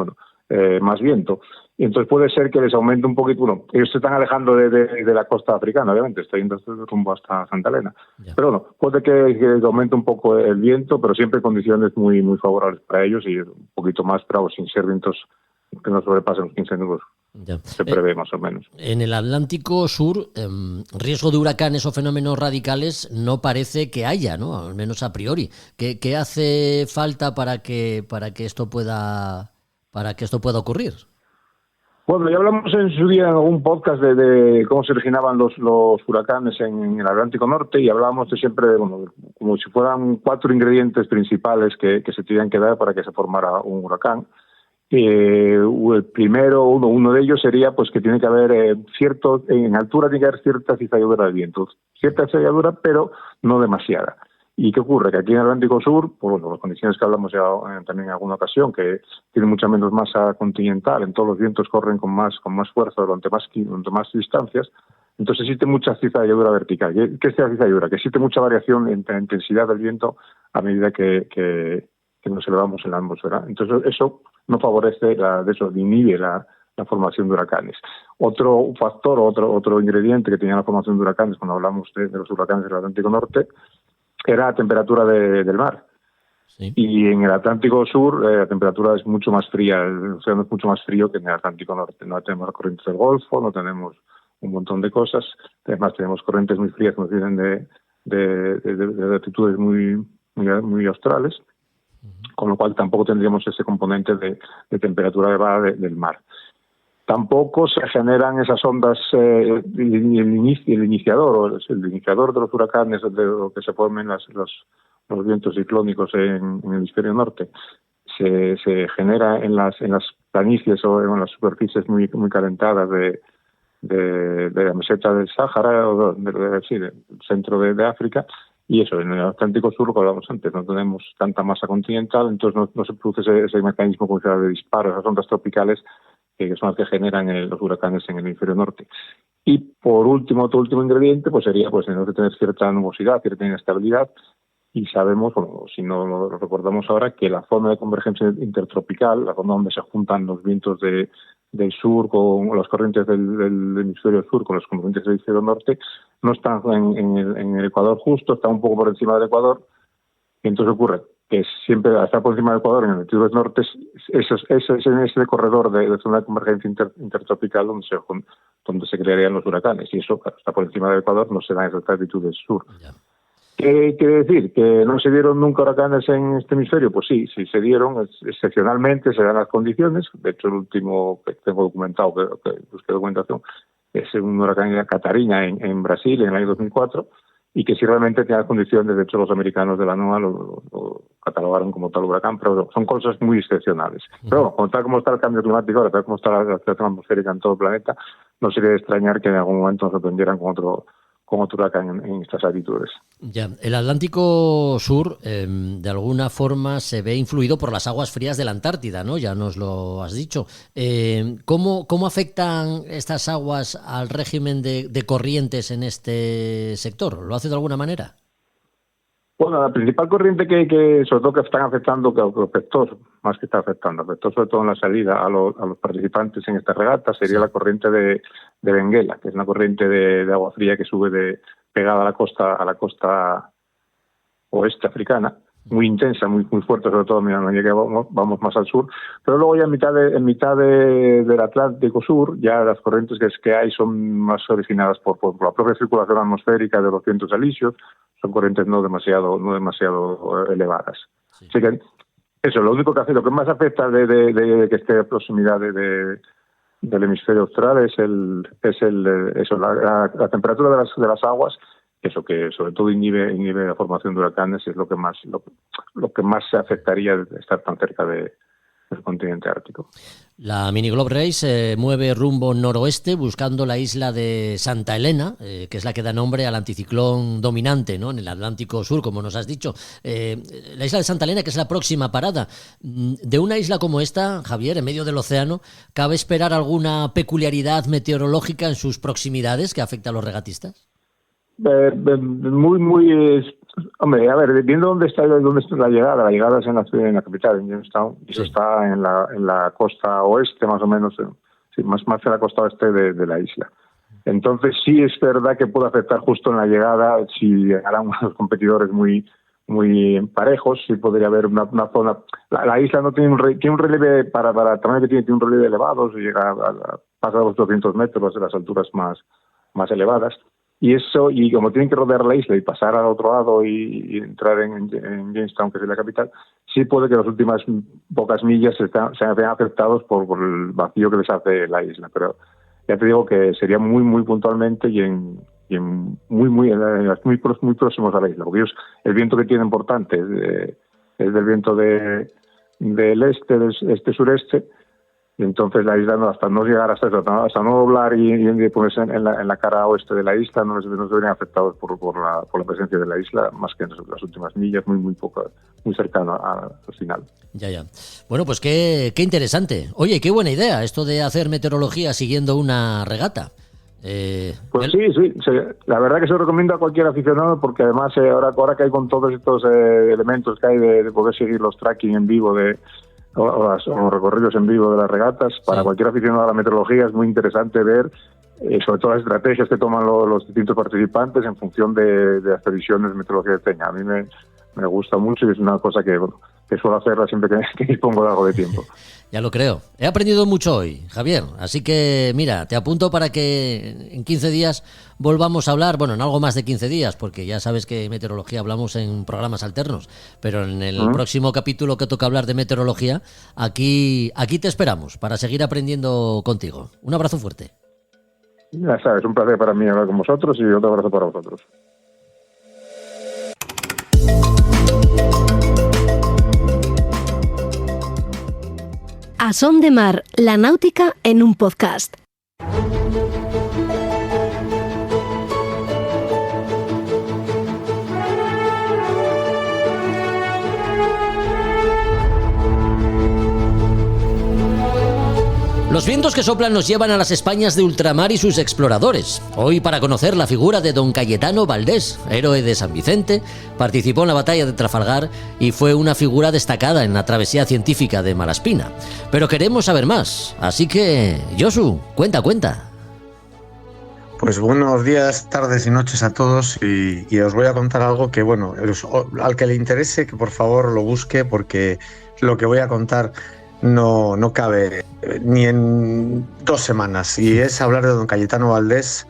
más viento. Y entonces puede ser que les aumente un poquito. Bueno, ellos se están alejando de la costa africana, obviamente, está yendo rumbo hasta Santa Elena. Yeah. Pero bueno, puede que aumente un poco el viento, pero siempre en condiciones muy, muy favorables para ellos y un poquito más, pero sin ser vientos que no sobrepasen los 15 nudos. Ya. Se prevé más o menos. En el Atlántico Sur, riesgo de huracanes o fenómenos radicales no parece que haya, ¿no? Al menos a priori. ¿Qué hace falta para que esto pueda ocurrir? Bueno, ya hablamos en su día en algún podcast de cómo se originaban los huracanes en el Atlántico Norte y hablábamos siempre de como si fueran 4 ingredientes principales que se tenían que dar para que se formara un huracán. El primero, uno de ellos sería pues que tiene que haber en altura tiene que haber cierta cizalladura del viento, cierta cizalladura, pero no demasiada. ¿Y qué ocurre? Que aquí en el Atlántico Sur, por las condiciones que hablamos ya también en alguna ocasión, que tiene mucha menos masa continental, en todos los vientos corren con más fuerza durante más distancias, entonces existe mucha cizalladura vertical. ¿Qué es la cizalladura? Que existe mucha variación entre la intensidad del viento a medida que nos elevamos en la atmósfera. Entonces eso no favorece, inhibe la formación de huracanes. Otro factor, otro ingrediente que tenía la formación de huracanes cuando hablamos de los huracanes del Atlántico Norte era la temperatura del mar. Sí. Y en el Atlántico Sur la temperatura es mucho más fría, el océano es mucho más frío que en el Atlántico Norte. No tenemos las corrientes del Golfo, no tenemos un montón de cosas. Además tenemos corrientes muy frías que nos vienen de latitudes muy australes, con lo cual tampoco tendríamos ese componente de temperatura elevada del mar. Tampoco se generan esas ondas, el iniciador de los huracanes, de lo que se formen los vientos ciclónicos en el hemisferio norte, se genera en las planicies o en las superficies muy calentadas de la meseta del Sáhara o del centro de África. Y eso, en el Atlántico Sur, lo que hablábamos antes, no tenemos tanta masa continental, entonces no se produce ese mecanismo como de disparo, esas ondas tropicales que son las que generan los huracanes en el hemisferio norte. Y por último, otro último ingrediente, pues sería tenemos que tener cierta nubosidad, cierta inestabilidad, y sabemos, si no lo recordamos ahora, que la zona de convergencia intertropical, la zona donde se juntan los vientos del sur con las corrientes del hemisferio sur con las corrientes del hemisferio norte, no están en el Ecuador justo, está un poco por encima del Ecuador, y entonces ocurre que siempre al estar por encima del Ecuador, en el latitudes nortes, es en ese corredor de zona de convergencia intertropical donde se crearían los huracanes, y eso, claro, está por encima del Ecuador, no se da en esas latitudes sur. Yeah. ¿Qué quiere decir? ¿Que no se dieron nunca huracanes en este hemisferio? Pues sí se dieron, excepcionalmente se dan las condiciones. De hecho, el último que tengo documentado, que busqué documentación, es un huracán Catarina en Brasil en el año 2004, y que sí realmente tenía las condiciones. De hecho, los americanos de la NOAA lo catalogaron como tal huracán, pero son cosas muy excepcionales. Pero tal como está el cambio climático ahora, tal como está la situación atmosférica en todo el planeta, no sería de extrañar que en algún momento nos sorprendieran con otro huracán en estas latitudes. Ya, el Atlántico Sur de alguna forma se ve influido por las aguas frías de la Antártida, ¿no? Ya nos lo has dicho. ¿Cómo afectan estas aguas al régimen de corrientes en este sector? ¿Lo hace de alguna manera? Bueno, la principal corriente que sobre todo que están afectando, que afectó, más que está afectando, afectó sobre todo en la salida a los participantes en esta regata, sería la corriente de Benguela, que es una corriente de agua fría que sube pegada a la costa oeste africana, muy intensa, muy fuerte, sobre todo a medida que vamos más al sur, pero luego ya en mitad del Atlántico Sur, ya las corrientes que hay son más originadas por la propia circulación atmosférica de los vientos alisios, son corrientes no demasiado elevadas. Sí. Así que eso, lo único que hace, lo que más afecta de que esté a proximidad del hemisferio austral es la temperatura de las aguas, eso que sobre todo inhibe la formación de huracanes, es lo que más se afectaría de estar tan cerca del continente ártico. La Mini Globe Race se mueve rumbo noroeste buscando la isla de Santa Elena, que es la que da nombre al anticiclón dominante, ¿no?, en el Atlántico Sur, como nos has dicho. La isla de Santa Elena, que es la próxima parada. De una isla como esta, Javier, en medio del océano, ¿cabe esperar alguna peculiaridad meteorológica en sus proximidades que afecte a los regatistas? Hombre, a ver, viendo dónde está la llegada es en la capital, en Jamestown, y eso está en la costa oeste, más o menos, más en la costa oeste de la isla. Entonces sí es verdad que puede afectar justo en la llegada, si llegaran unos competidores muy parejos, sí podría haber una zona. La isla no tiene un relieve, para el tamaño que tiene un relieve elevado, pasa a los 200 metros de las alturas más elevadas. Y como tienen que rodear la isla y pasar al otro lado y entrar en Jamestown, que es la capital, sí puede que las últimas pocas millas se vean afectados por el vacío que les hace la isla. Pero ya te digo que sería muy puntualmente y muy próximos a la isla, porque ellos, el viento que tienen importante es del viento del este-sureste. Y entonces la isla, hasta no llegar hasta no doblar y ponerse en la cara oeste de la isla, no se verían afectados por la presencia de la isla, más que en las últimas millas, muy cercano al final. Ya. Bueno, pues qué interesante. Oye, qué buena idea esto de hacer meteorología siguiendo una regata. Pues sí, la verdad que se lo recomiendo a cualquier aficionado, porque además ahora que hay con todos estos elementos que hay de poder seguir los tracking en vivo o los recorridos en vivo de las regatas, para cualquier aficionado a la meteorología es muy interesante ver sobre todo las estrategias que toman los distintos participantes en función de las previsiones meteorológicas que tengan. A mí me gusta mucho y es una cosa que suelo hacerla siempre que dispongo de algo de tiempo. Ya lo creo. He aprendido mucho hoy, Javier. Así que, mira, te apunto para que en 15 días volvamos a hablar. Bueno, en algo más de 15 días, porque ya sabes que meteorología hablamos en programas alternos. Pero en el próximo capítulo que toca hablar de meteorología, aquí te esperamos para seguir aprendiendo contigo. Un abrazo fuerte. Ya sabes, un placer para mí hablar con vosotros y otro abrazo para vosotros. A Son de Mar, la náutica en un podcast. Los vientos que soplan nos llevan a las Españas de ultramar y sus exploradores. Hoy, para conocer la figura de don Cayetano Valdés, héroe de San Vicente, participó en la batalla de Trafalgar y fue una figura destacada en la travesía científica de Malaspina. Pero queremos saber más, así que, Josu, cuenta. Pues buenos días, tardes y noches a todos y os voy a contar algo que, bueno, al que le interese, que por favor lo busque, porque lo que voy a contar no cabe ni en 2 semanas, y es hablar de don Cayetano Valdés,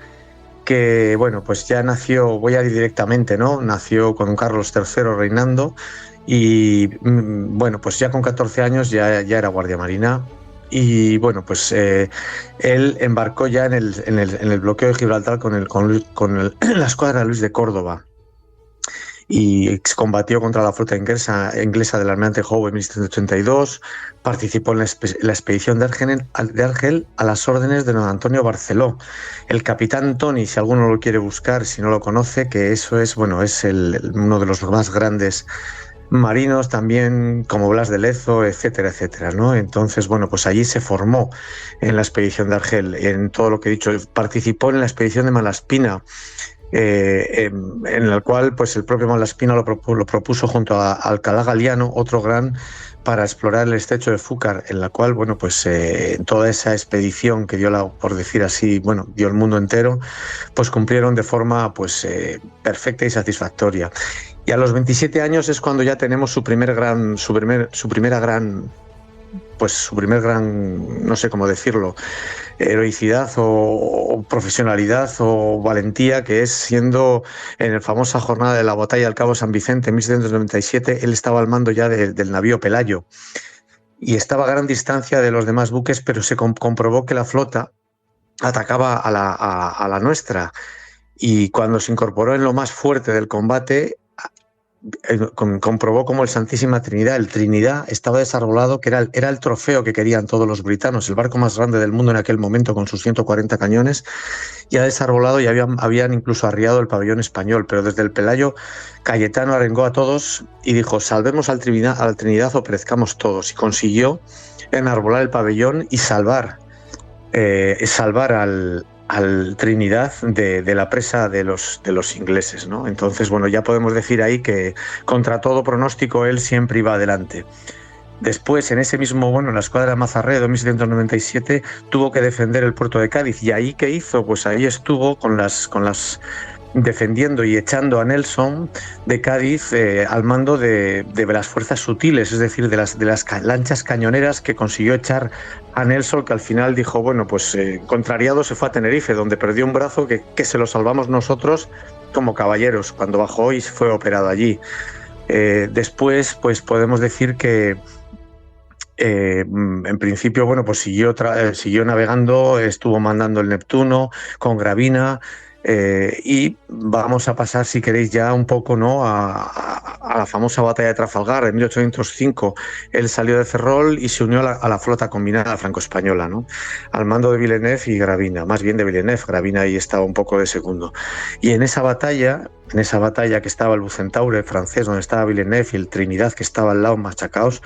que bueno, pues ya nació, voy a ir directamente, ¿no? Nació con Carlos III reinando y bueno, pues ya con 14 años ya era guardia marina. Y bueno, pues él embarcó ya en el bloqueo de Gibraltar con la escuadra Luis de Córdoba. y combatió contra la flota inglesa del almirante Howe en 1782, participó en la expedición de Argel a las órdenes de don Antonio Barceló. El capitán Tony, si alguno lo quiere buscar, si no lo conoce, que eso es, bueno, es uno de los más grandes marinos también, como Blas de Lezo, etcétera, etcétera, ¿no? Entonces, bueno, pues allí se formó en la expedición de Argel, en todo lo que he dicho. Participó en la expedición de Malaspina, en la cual pues el propio Malaspina lo propuso junto a Alcalá Galiano, otro gran, para explorar el estrecho de Fúcar, en la cual, bueno, pues toda esa expedición que dio, por decir así, bueno, dio el mundo entero, pues cumplieron de forma pues perfecta y satisfactoria. Y a los 27 años es cuando ya tenemos su primer gran, no sé cómo decirlo, heroicidad o profesionalidad o valentía, que es siendo en la famosa jornada de la batalla del Cabo San Vicente en 1797, él estaba al mando ya del navío Pelayo y estaba a gran distancia de los demás buques, pero se comprobó que la flota atacaba a la nuestra, y cuando se incorporó en lo más fuerte del combate, comprobó como el Santísima Trinidad, el Trinidad, estaba desarbolado, que era el trofeo que querían todos los britanos, el barco más grande del mundo en aquel momento con sus 140 cañones, ya desarbolado, y habían incluso arriado el pabellón español, pero desde el Pelayo Cayetano arengó a todos y dijo: salvemos al Trinidad o perezcamos todos, y consiguió enarbolar el pabellón y salvar al Trinidad de la presa de los ingleses, ¿no? Entonces, bueno, ya podemos decir ahí que contra todo pronóstico él siempre iba adelante. Después, en ese mismo, en la escuadra de Mazarredo, en 1797, tuvo que defender el puerto de Cádiz. ¿Y ahí qué hizo? Pues ahí estuvo con las defendiendo y echando a Nelson de Cádiz al mando de las fuerzas sutiles, es decir, de las lanchas cañoneras que consiguió echar a Nelson, que al final dijo, bueno, pues contrariado se fue a Tenerife, donde perdió un brazo que se lo salvamos nosotros como caballeros, cuando bajó y fue operado allí. Después, pues podemos decir que en principio, bueno, pues siguió navegando, estuvo mandando el Neptuno con Gravina. Y vamos a pasar, si queréis, ya un poco, ¿no?, a la famosa batalla de Trafalgar. En 1805 él salió de Ferrol y se unió a la flota combinada franco-española, ¿no?, al mando de Villeneuve y Gravina, más bien de Villeneuve. Gravina ahí estaba un poco de segundo. Y en esa batalla que estaba el Bucentaure francés, donde estaba Villeneuve, y el Trinidad, que estaba al lado, machacaos,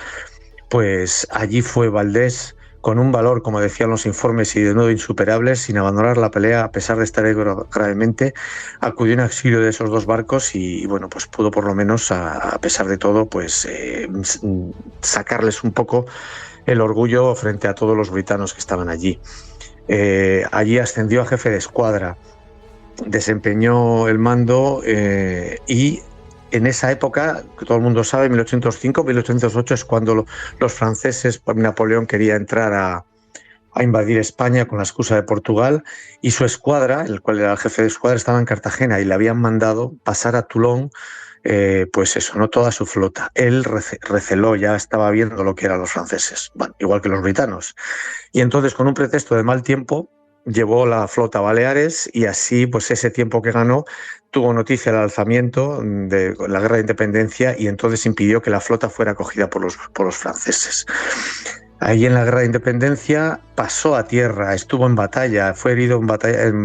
pues allí fue Valdés, con un valor, como decían los informes, y de nuevo insuperable, sin abandonar la pelea a pesar de estar herido gravemente, acudió en auxilio de esos dos barcos y bueno, pues pudo por lo menos, a pesar de todo, pues sacarles un poco el orgullo frente a todos los britanos que estaban allí. Allí ascendió a jefe de escuadra, desempeñó el mando y en esa época, que todo el mundo sabe, 1805, 1808 es cuando los franceses, Napoleón quería entrar a invadir España con la excusa de Portugal, y su escuadra, el cual era el jefe de escuadra, estaba en Cartagena y le habían mandado pasar a Toulon, pues eso, no toda su flota. Él receló, ya estaba viendo lo que eran los franceses, bueno, igual que los britanos, y entonces, con un pretexto de mal tiempo, llevó la flota a Baleares, y así, pues ese tiempo que ganó, tuvo noticia del alzamiento de la guerra de independencia, y entonces impidió que la flota fuera acogida por los franceses. Ahí en la guerra de independencia pasó a tierra, estuvo en batalla, fue herido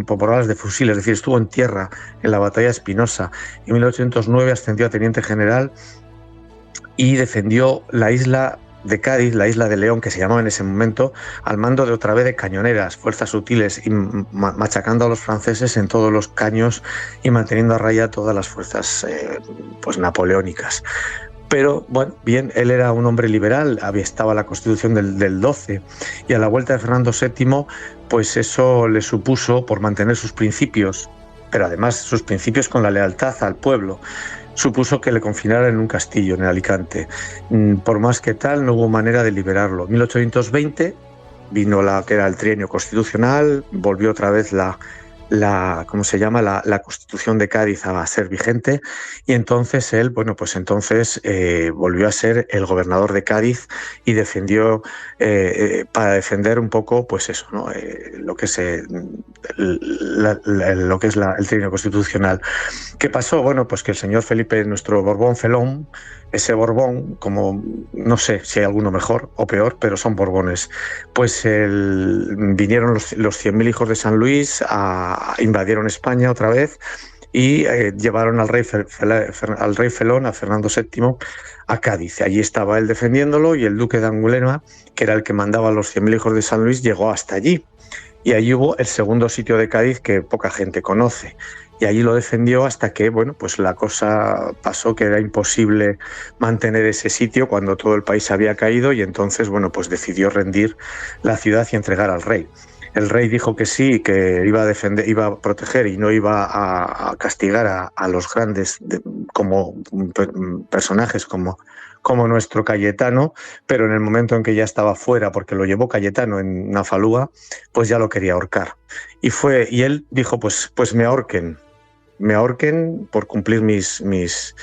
por balas de fusil, es decir, estuvo en tierra en la batalla de Espinosa. En 1809 ascendió a teniente general y defendió la isla de Cádiz, la isla de León, que se llamaba en ese momento, al mando de otra vez de cañoneras, fuerzas sutiles, y machacando a los franceses en todos los caños y manteniendo a raya todas las fuerzas pues napoleónicas. Pero, bueno, bien, él era un hombre liberal, estaba la Constitución del 12, y a la vuelta de Fernando VII, pues eso le supuso, por mantener sus principios, pero además sus principios con la lealtad al pueblo, supuso que le confinaran en un castillo en Alicante. Por más que tal, no hubo manera de liberarlo. En 1820 vino que era el trienio constitucional, volvió otra vez la ¿cómo se llama? La Constitución de Cádiz a ser vigente, y entonces él, bueno, pues entonces volvió a ser el gobernador de Cádiz y defendió, para defender un poco, pues eso, ¿no? Lo que es el tribunal constitucional. ¿Qué pasó? Bueno, pues que el señor Felipe, nuestro Borbón Felón, ese Borbón, como no sé si hay alguno mejor o peor, pero son Borbones, pues vinieron los 100.000 hijos de San Luis, invadieron España otra vez y llevaron al rey Felón, a Fernando VII, a Cádiz. Allí estaba él defendiéndolo, y el duque de Angulema, que era el que mandaba a los 100.000 hijos de San Luis, llegó hasta allí. Y allí hubo el segundo sitio de Cádiz que poca gente conoce. Y allí lo defendió hasta que, bueno, pues la cosa pasó, que era imposible mantener ese sitio cuando todo el país había caído, y entonces, bueno, pues decidió rendir la ciudad y entregar al rey. El rey dijo que sí, que iba a defender, iba a proteger y no iba a castigar a los grandes como personajes como nuestro Cayetano, pero en el momento en que ya estaba fuera, porque lo llevó Cayetano en una falúa, pues ya lo quería ahorcar. Y él dijo, pues me ahorquen por cumplir mis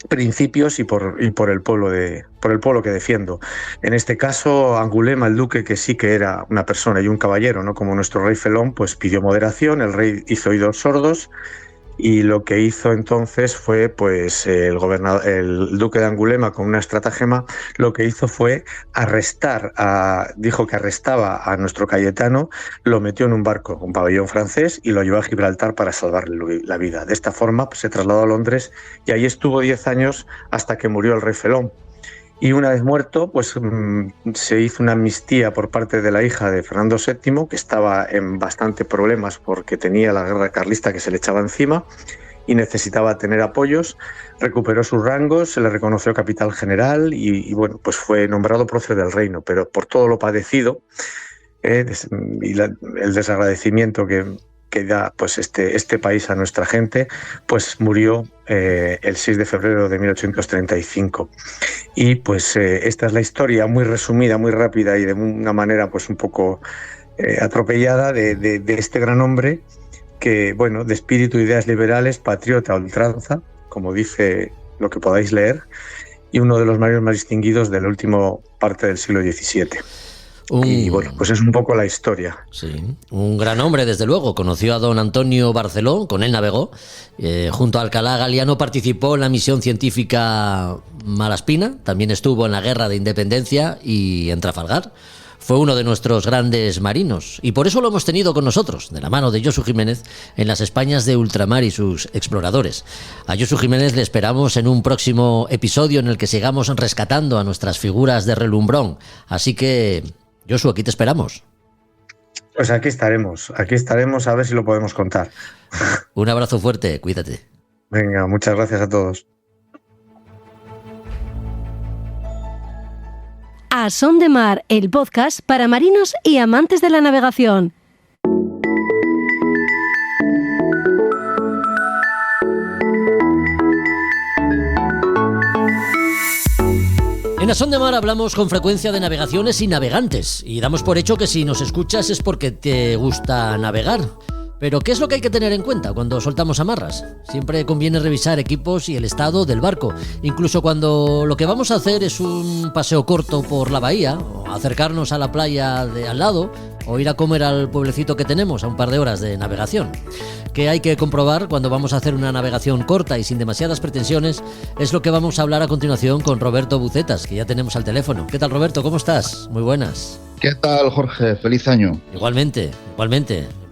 principios y por el pueblo que defiendo. En este caso, Angulema, el duque, que sí que era una persona y un caballero, ¿no? Como nuestro rey Felón, pues pidió moderación. El rey hizo oídos sordos, y lo que hizo entonces fue, pues el duque de Angulema, con una estratagema, lo que hizo fue dijo que arrestaba a nuestro Cayetano, lo metió en un barco con pabellón francés y lo llevó a Gibraltar para salvarle la vida. De esta forma, pues, se trasladó a Londres, y ahí estuvo 10 años hasta que murió el rey Felón. Y una vez muerto, pues se hizo una amnistía por parte de la hija de Fernando VII, que estaba en bastante problemas porque tenía la guerra carlista que se le echaba encima y necesitaba tener apoyos. Recuperó sus rangos, se le reconoció capitán general y bueno, pues fue nombrado prócer del reino, pero por todo lo padecido y el desagradecimiento que da, pues este país a nuestra gente, pues murió el 6 de febrero de 1835. Y pues esta es la historia muy resumida, muy rápida y de una manera pues un poco atropellada de este gran hombre que, bueno, de espíritu e ideas liberales, patriota a ultranza, como dice lo que podáis leer, y uno de los marinos más distinguidos de la última parte del siglo XVII. Y bueno, pues es un poco la historia. Sí, un gran hombre, desde luego. Conoció a don Antonio Barceló, con él navegó. Junto a Alcalá Galiano participó en la misión científica Malaspina. También estuvo en la Guerra de Independencia y en Trafalgar. Fue uno de nuestros grandes marinos. Y por eso lo hemos tenido con nosotros, de la mano de Josu Jiménez, en las Españas de ultramar y sus exploradores. A Josu Jiménez le esperamos en un próximo episodio en el que sigamos rescatando a nuestras figuras de relumbrón. Así que, Josu, aquí te esperamos. Pues aquí estaremos a ver si lo podemos contar. Un abrazo fuerte, cuídate. Venga, muchas gracias a todos. A Son de Mar, el podcast para marinos y amantes de la navegación. En A Son de Mar hablamos con frecuencia de navegaciones y navegantes, y damos por hecho que si nos escuchas es porque te gusta navegar. Pero ¿qué es lo que hay que tener en cuenta cuando soltamos amarras? Siempre conviene revisar equipos y el estado del barco, incluso cuando lo que vamos a hacer es un paseo corto por la bahía, o acercarnos a la playa de al lado, o ir a comer al pueblecito que tenemos a un par de horas de navegación. ¿Qué hay que comprobar cuando vamos a hacer una navegación corta y sin demasiadas pretensiones? Es lo que vamos a hablar a continuación con Roberto Bucetas, que ya tenemos al teléfono. ¿Qué tal, Roberto? ¿Cómo estás? Muy buenas. ¿Qué tal, Jorge? Feliz año. Igualmente.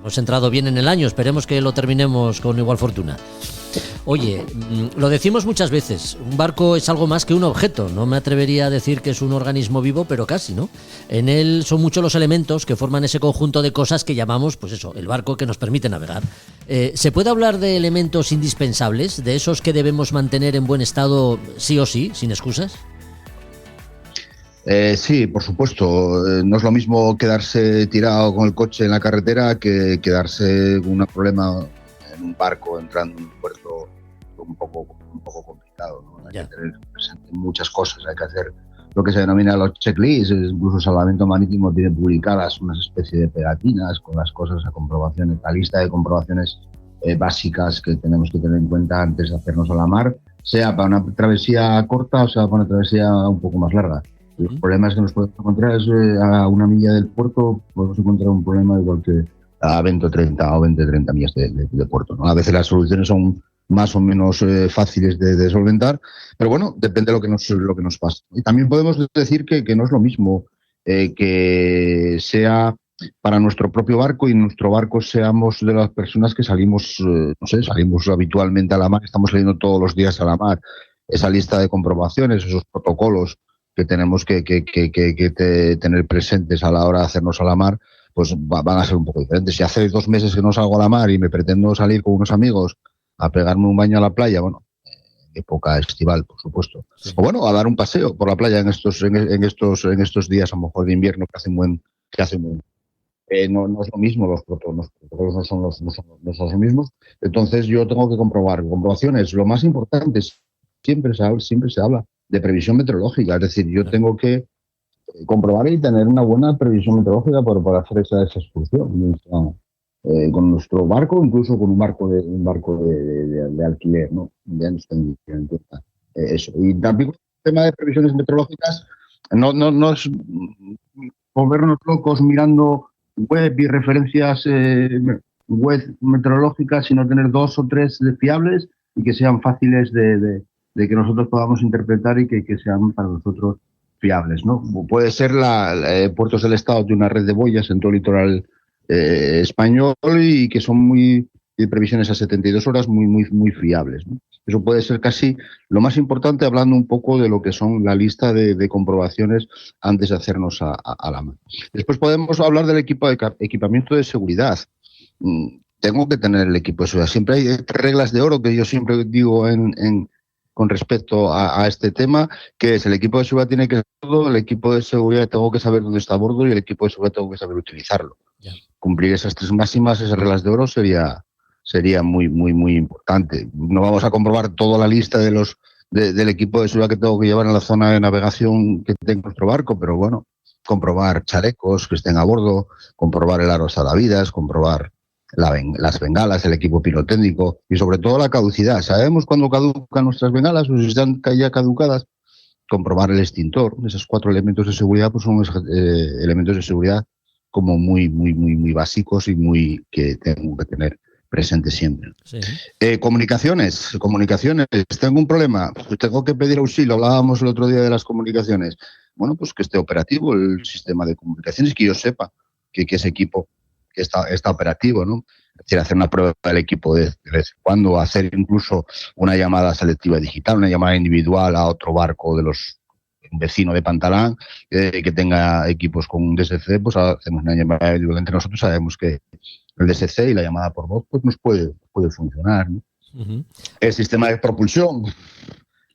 Hemos entrado bien en el año, esperemos que lo terminemos con igual fortuna. Oye, lo decimos muchas veces, un barco es algo más que un objeto. No me atrevería a decir que es un organismo vivo, pero casi, ¿no? En él son muchos los elementos que forman ese conjunto de cosas que llamamos, pues eso, el barco que nos permite navegar. ¿Se puede hablar de elementos indispensables, de esos que debemos mantener en buen estado sí o sí, sin excusas? Sí, por supuesto. No es lo mismo quedarse tirado con el coche en la carretera que quedarse con un problema en un barco entrando en un puerto un poco complicado, ¿no? Hay que tener presente muchas cosas, hay que hacer lo que se denomina los checklists. Incluso Salvamento Marítimo tiene publicadas una especie de pegatinas con las cosas a comprobaciones, la lista de comprobaciones básicas que tenemos que tener en cuenta antes de hacernos a la mar, sea para una travesía corta o sea para una travesía un poco más larga. Los problemas que nos podemos encontrar es a una milla del puerto, podemos encontrar un problema igual que a 20 o 30 o 20-30 millas de puerto, ¿no? A veces las soluciones son más o menos fáciles de solventar, pero bueno, depende de lo que nos pase. Y también podemos decir que no es lo mismo que sea para nuestro propio barco y nuestro barco seamos de las personas que salimos, salimos habitualmente a la mar, estamos saliendo todos los días a la mar. Esa lista de comprobaciones, esos protocolos que tenemos que tener presentes a la hora de hacernos a la mar, pues van a ser un poco diferentes. Si hace 2 meses que no salgo a la mar y me pretendo salir con unos amigos a pegarme un baño a la playa, bueno, época estival, por supuesto. Sí. O bueno, a dar un paseo por la playa en estos días, a lo mejor de invierno, que hacen buen. No es lo mismo, los protocolos no son los mismos. Entonces yo tengo que comprobar. Comprobaciones, lo más importante es, siempre se habla de previsión meteorológica, es decir, yo tengo que comprobar y tener una buena previsión meteorológica para hacer esa excursión con nuestro barco, incluso con un barco de alquiler, ¿no? Ya nos tengo que tener en cuenta eso. Y también el tema de previsiones meteorológicas no es volvernos locos mirando web y referencias web meteorológicas, sino tener 2 o 3 fiables y que sean fáciles de que nosotros podamos interpretar y que sean para nosotros fiables, ¿no? Puede ser Puertos del Estado de una red de boyas en todo el litoral español y que son previsiones a 72 horas muy fiables, ¿no? Eso puede ser casi lo más importante, hablando un poco de lo que son la lista de comprobaciones antes de hacernos a la mar. Después podemos hablar del equipamiento de seguridad. Tengo que tener el equipo de seguridad. Siempre hay 3 reglas de oro que yo siempre digo con respecto a este tema, que es: el equipo de seguridad tiene que ser todo, el equipo de seguridad tengo que saber dónde está a bordo y el equipo de seguridad tengo que saber utilizarlo. Yeah. Cumplir esas 3 máximas, esas reglas de oro sería muy importante. No vamos a comprobar toda la lista del equipo de seguridad que tengo que llevar en la zona de navegación que tenga nuestro barco, pero bueno, comprobar chalecos que estén a bordo, comprobar el aro salvavidas, comprobar las bengalas, el equipo pirotécnico y sobre todo la caducidad. ¿Sabemos cuándo caducan nuestras bengalas o si están ya caducadas? Comprobar el extintor. Esos 4 elementos de seguridad pues son elementos de seguridad como muy básicos y que tengo que tener presente siempre. Sí. Comunicaciones. Tengo un problema, pues tengo que pedir auxilio. Hablábamos el otro día de las comunicaciones. Bueno, pues que esté operativo el sistema de comunicaciones, que yo sepa que ese equipo que está operativo, ¿no? Es decir, hacer una prueba del equipo de vez en cuando, hacer incluso una llamada selectiva digital, una llamada individual a otro barco de un vecino de Pantalán que tenga equipos con un DSC, pues hacemos una llamada entre nosotros, sabemos que el DSC y la llamada por voz pues nos puede funcionar, ¿no? Uh-huh. El sistema de propulsión.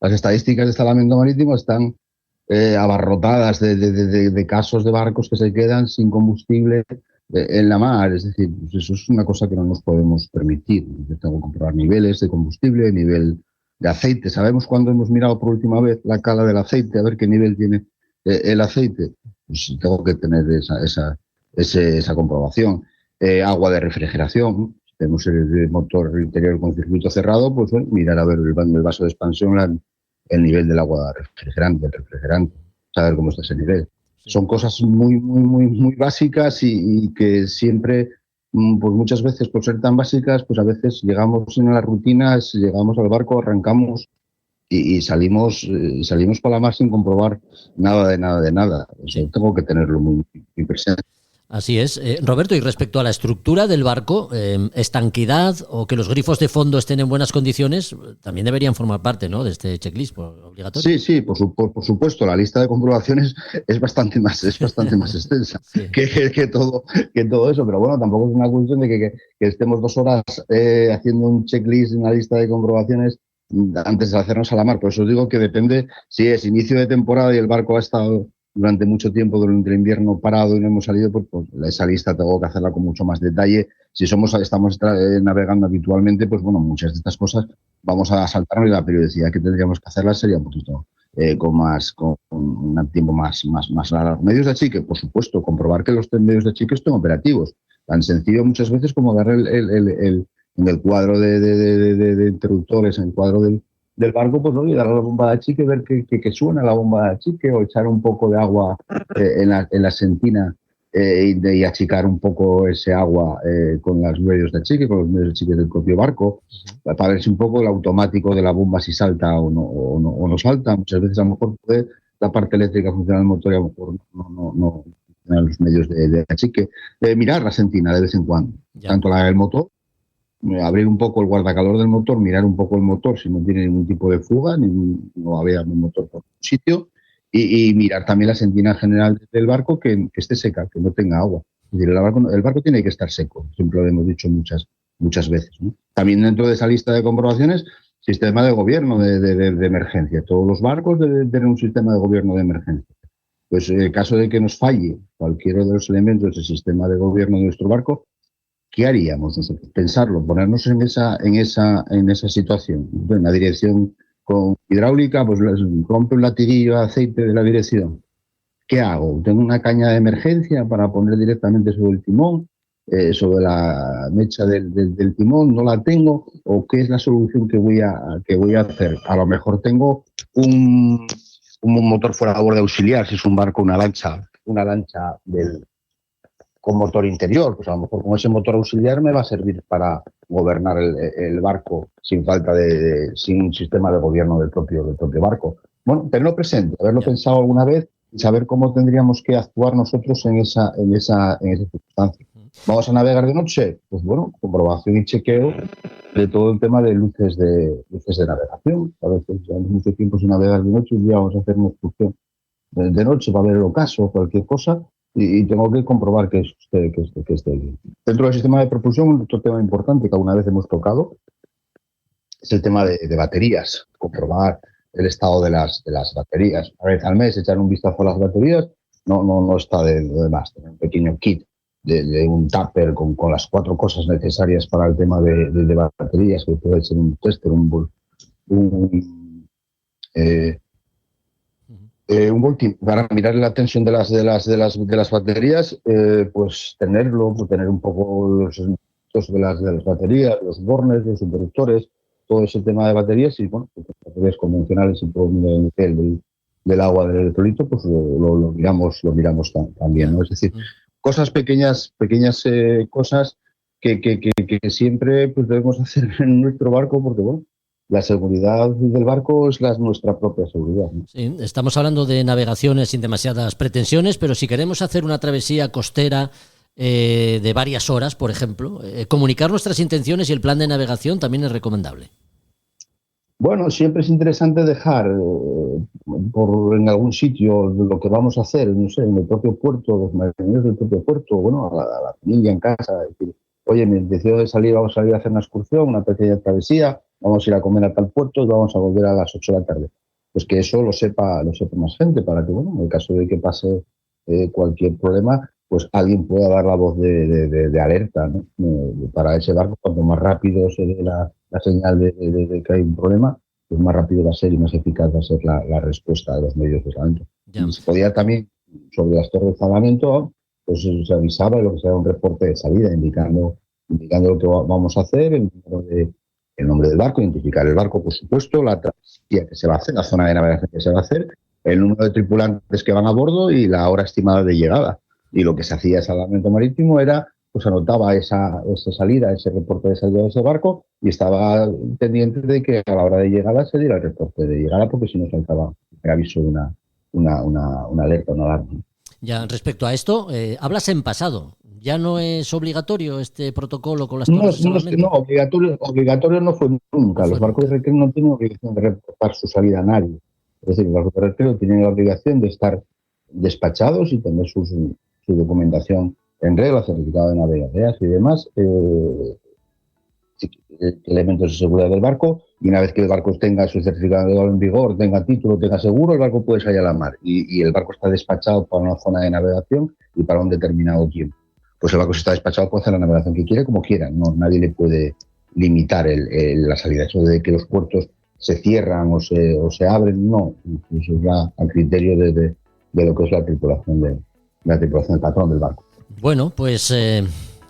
Las estadísticas de Salvamento Marítimo están abarrotadas de casos de barcos que se quedan sin combustible en la mar, es decir, pues eso es una cosa que no nos podemos permitir. Yo tengo que comprobar niveles de combustible, nivel de aceite. ¿Sabemos cuándo hemos mirado por última vez la cala del aceite? A ver qué nivel tiene el aceite. Pues tengo que tener esa comprobación. Agua de refrigeración. Si tenemos el motor interior con circuito cerrado, pues mirar a ver el vaso de expansión, el nivel del agua refrigerante, saber cómo está ese nivel. Son cosas muy básicas y que siempre, pues muchas veces por ser tan básicas, pues a veces llegamos en las rutinas, llegamos al barco, arrancamos y salimos para la mar sin comprobar nada de nada. Eso tengo que tenerlo muy presente. Así es. Roberto, y respecto a la estructura del barco, estanquidad o que los grifos de fondo estén en buenas condiciones, también deberían formar parte, ¿no?, de este checklist obligatorio. Sí, por supuesto. La lista de comprobaciones es bastante más extensa sí. que todo eso, pero bueno, tampoco es una cuestión de que estemos 2 horas haciendo un checklist en la lista de comprobaciones antes de hacernos a la mar. Por eso digo que depende si es inicio de temporada y el barco ha estado durante mucho tiempo durante el invierno parado y no hemos salido, pues esa lista tengo que hacerla con mucho más detalle. Si estamos navegando habitualmente, pues bueno, muchas de estas cosas vamos a saltarnos y la periodicidad que tendríamos que hacerlas sería un poquito con un tiempo más largo. Medios de achique, por supuesto, comprobar que los medios de achique estén operativos. Tan sencillo muchas veces como agarrar en el cuadro de interruptores, en el cuadro del barco, pues oye, darle la bomba de achique, ver que suena la bomba de achique, o echar un poco de agua en la sentina y achicar un poco ese agua con los medios de achique, con los medios de achique del propio barco, para ver si un poco el automático de la bomba si salta o no salta. Muchas veces a lo mejor puede la parte eléctrica funcionar el motor y a lo mejor no funcionan los medios de achique. Mirar la sentina de vez en cuando, tanto la del motor, abrir un poco el guardacalor del motor, mirar un poco el motor si no tiene ningún tipo de fuga, no había un motor por un sitio, y mirar también la sentina general del barco que esté seca, que no tenga agua. Es decir, el barco tiene que estar seco, siempre lo hemos dicho muchas veces, ¿no? También dentro de esa lista de comprobaciones, sistema de gobierno de emergencia. Todos los barcos deben tener un sistema de gobierno de emergencia. Pues en el caso de que nos falle cualquiera de los elementos del sistema de gobierno de nuestro barco, ¿qué haríamos nosotros? Pensarlo, ponernos en esa situación. En la dirección con hidráulica, pues rompe un latiguillo de aceite de la dirección. ¿Qué hago? ¿Tengo una caña de emergencia para poner directamente sobre el timón, sobre la mecha del timón? ¿No la tengo? ¿O qué es la solución que voy a hacer? A lo mejor tengo un motor fuera de borde auxiliar, si es un barco, una lancha con motor interior, pues a lo mejor con ese motor auxiliar me va a servir para gobernar el barco sin falta sin un sistema de gobierno del propio barco. Bueno, tenerlo presente, haberlo pensado alguna vez y saber cómo tendríamos que actuar nosotros en esa circunstancia. ¿Vamos a navegar de noche? Pues bueno, comprobación y chequeo de todo el tema de luces de navegación. A veces llevamos mucho tiempo sin navegar de noche, un día vamos a hacer una excursión de noche, va a haber el ocaso, cualquier cosa, y tengo que comprobar que esté bien. Dentro del sistema de propulsión, otro tema importante que alguna vez hemos tocado es el tema de baterías. Comprobar el estado de las baterías. Una vez al mes echar un vistazo a las baterías no está de más. Tener un pequeño kit de un tupper con las 4 cosas necesarias para el tema de baterías, que puede ser un tester, un voltímetro para mirar la tensión de las baterías, pues tener un poco los de las baterías, los bornes, los interruptores, todo ese tema de baterías, y bueno, pues, baterías convencionales y por el nivel del agua del electrolito, pues lo miramos también, ¿no? Es decir, cosas pequeñas cosas que siempre pues debemos hacer en nuestro barco, porque bueno, la seguridad del barco es nuestra propia seguridad, ¿no? Sí, estamos hablando de navegaciones sin demasiadas pretensiones, pero si queremos hacer una travesía costera de varias horas, por ejemplo, comunicar nuestras intenciones y el plan de navegación también es recomendable. Bueno, siempre es interesante dejar en algún sitio lo que vamos a hacer, no sé, en el propio puerto, los marineros del propio puerto, bueno, a la familia en casa, decir, oye, me decido de salir, vamos a salir a hacer una excursión, una pequeña travesía, vamos a ir a comer a tal puerto y vamos a volver a las 8 de la tarde. Pues que eso lo sepa más gente, para que, bueno, en el caso de que pase cualquier problema, pues alguien pueda dar la voz de alerta, ¿no? Para ese barco. Cuanto más rápido se dé la señal de que hay un problema, pues más rápido va a ser y más eficaz va a ser la respuesta de los medios de salvamento. Y se podía también, sobre las torres de salvamento, pues se avisaba lo que sea un reporte de salida, indicando lo que vamos a hacer, el nombre del barco, identificar el barco, por supuesto, la travesía que se va a hacer, la zona de navegación que se va a hacer, el número de tripulantes que van a bordo y la hora estimada de llegada. Y lo que se hacía en Salvamento Marítimo era, pues anotaba esa salida, ese reporte de salida de ese barco, y estaba pendiente de que a la hora de llegada se diera el reporte de llegada, porque si no saltaba el aviso de una alerta, una alarma. Ya, respecto a esto, hablas en pasado. ¿Ya no es obligatorio este protocolo con las torres de salvamento? No, obligatorio no fue nunca. Los barcos de recreo no tienen obligación de reportar su salida a nadie. Es decir, los barcos de recreo tienen la obligación de estar despachados y tener su documentación en regla, certificado de navegación y demás, elementos de seguridad del barco, y una vez que el barco tenga su certificado en vigor, tenga título, tenga seguro, el barco puede salir a la mar y el barco está despachado para una zona de navegación y para un determinado tiempo. Pues el barco, si está despachado, puede hacer la navegación que quiere, como quiera, no, nadie le puede limitar la salida. Eso de que los puertos se cierran o se abren, no. Eso va al criterio de lo que es la tripulación del patrón del barco. Bueno, pues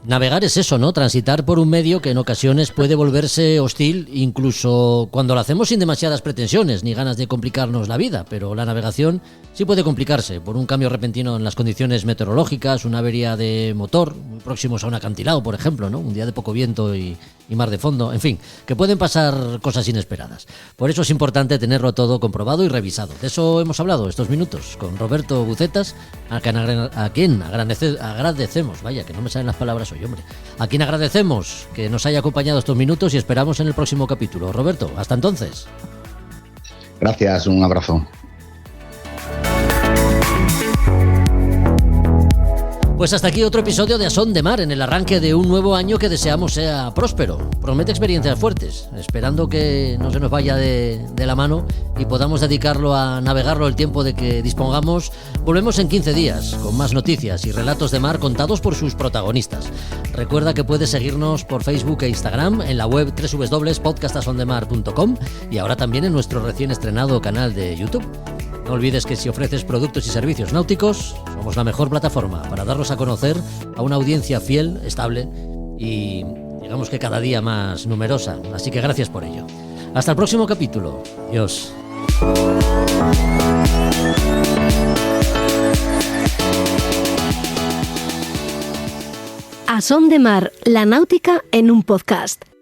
navegar es eso, ¿no? Transitar por un medio que en ocasiones puede volverse hostil, incluso cuando lo hacemos sin demasiadas pretensiones ni ganas de complicarnos la vida, pero la navegación sí puede complicarse por un cambio repentino en las condiciones meteorológicas, una avería de motor, muy próximos a un acantilado, por ejemplo, ¿no? Un día de poco viento y mar de fondo, en fin, que pueden pasar cosas inesperadas. Por eso es importante tenerlo todo comprobado y revisado. De eso hemos hablado estos minutos con Roberto Bucetas, a quien agradecemos, vaya, que no me salen las palabras hoy, hombre, a quien agradecemos que nos haya acompañado estos minutos y esperamos en el próximo capítulo. Roberto, hasta entonces. Gracias, un abrazo. Pues hasta aquí otro episodio de A Son de Mar, en el arranque de un nuevo año que deseamos sea próspero. Promete experiencias fuertes, esperando que no se nos vaya de la mano y podamos dedicarlo a navegarlo el tiempo de que dispongamos. Volvemos en 15 días, con más noticias y relatos de mar contados por sus protagonistas. Recuerda que puedes seguirnos por Facebook e Instagram, en la web www.podcastasondemar.com y ahora también en nuestro recién estrenado canal de YouTube. No olvides que si ofreces productos y servicios náuticos, somos la mejor plataforma para darlos a conocer a una audiencia fiel, estable y digamos que cada día más numerosa. Así que gracias por ello. Hasta el próximo capítulo. Adiós. A Son de Mar, la náutica en un podcast.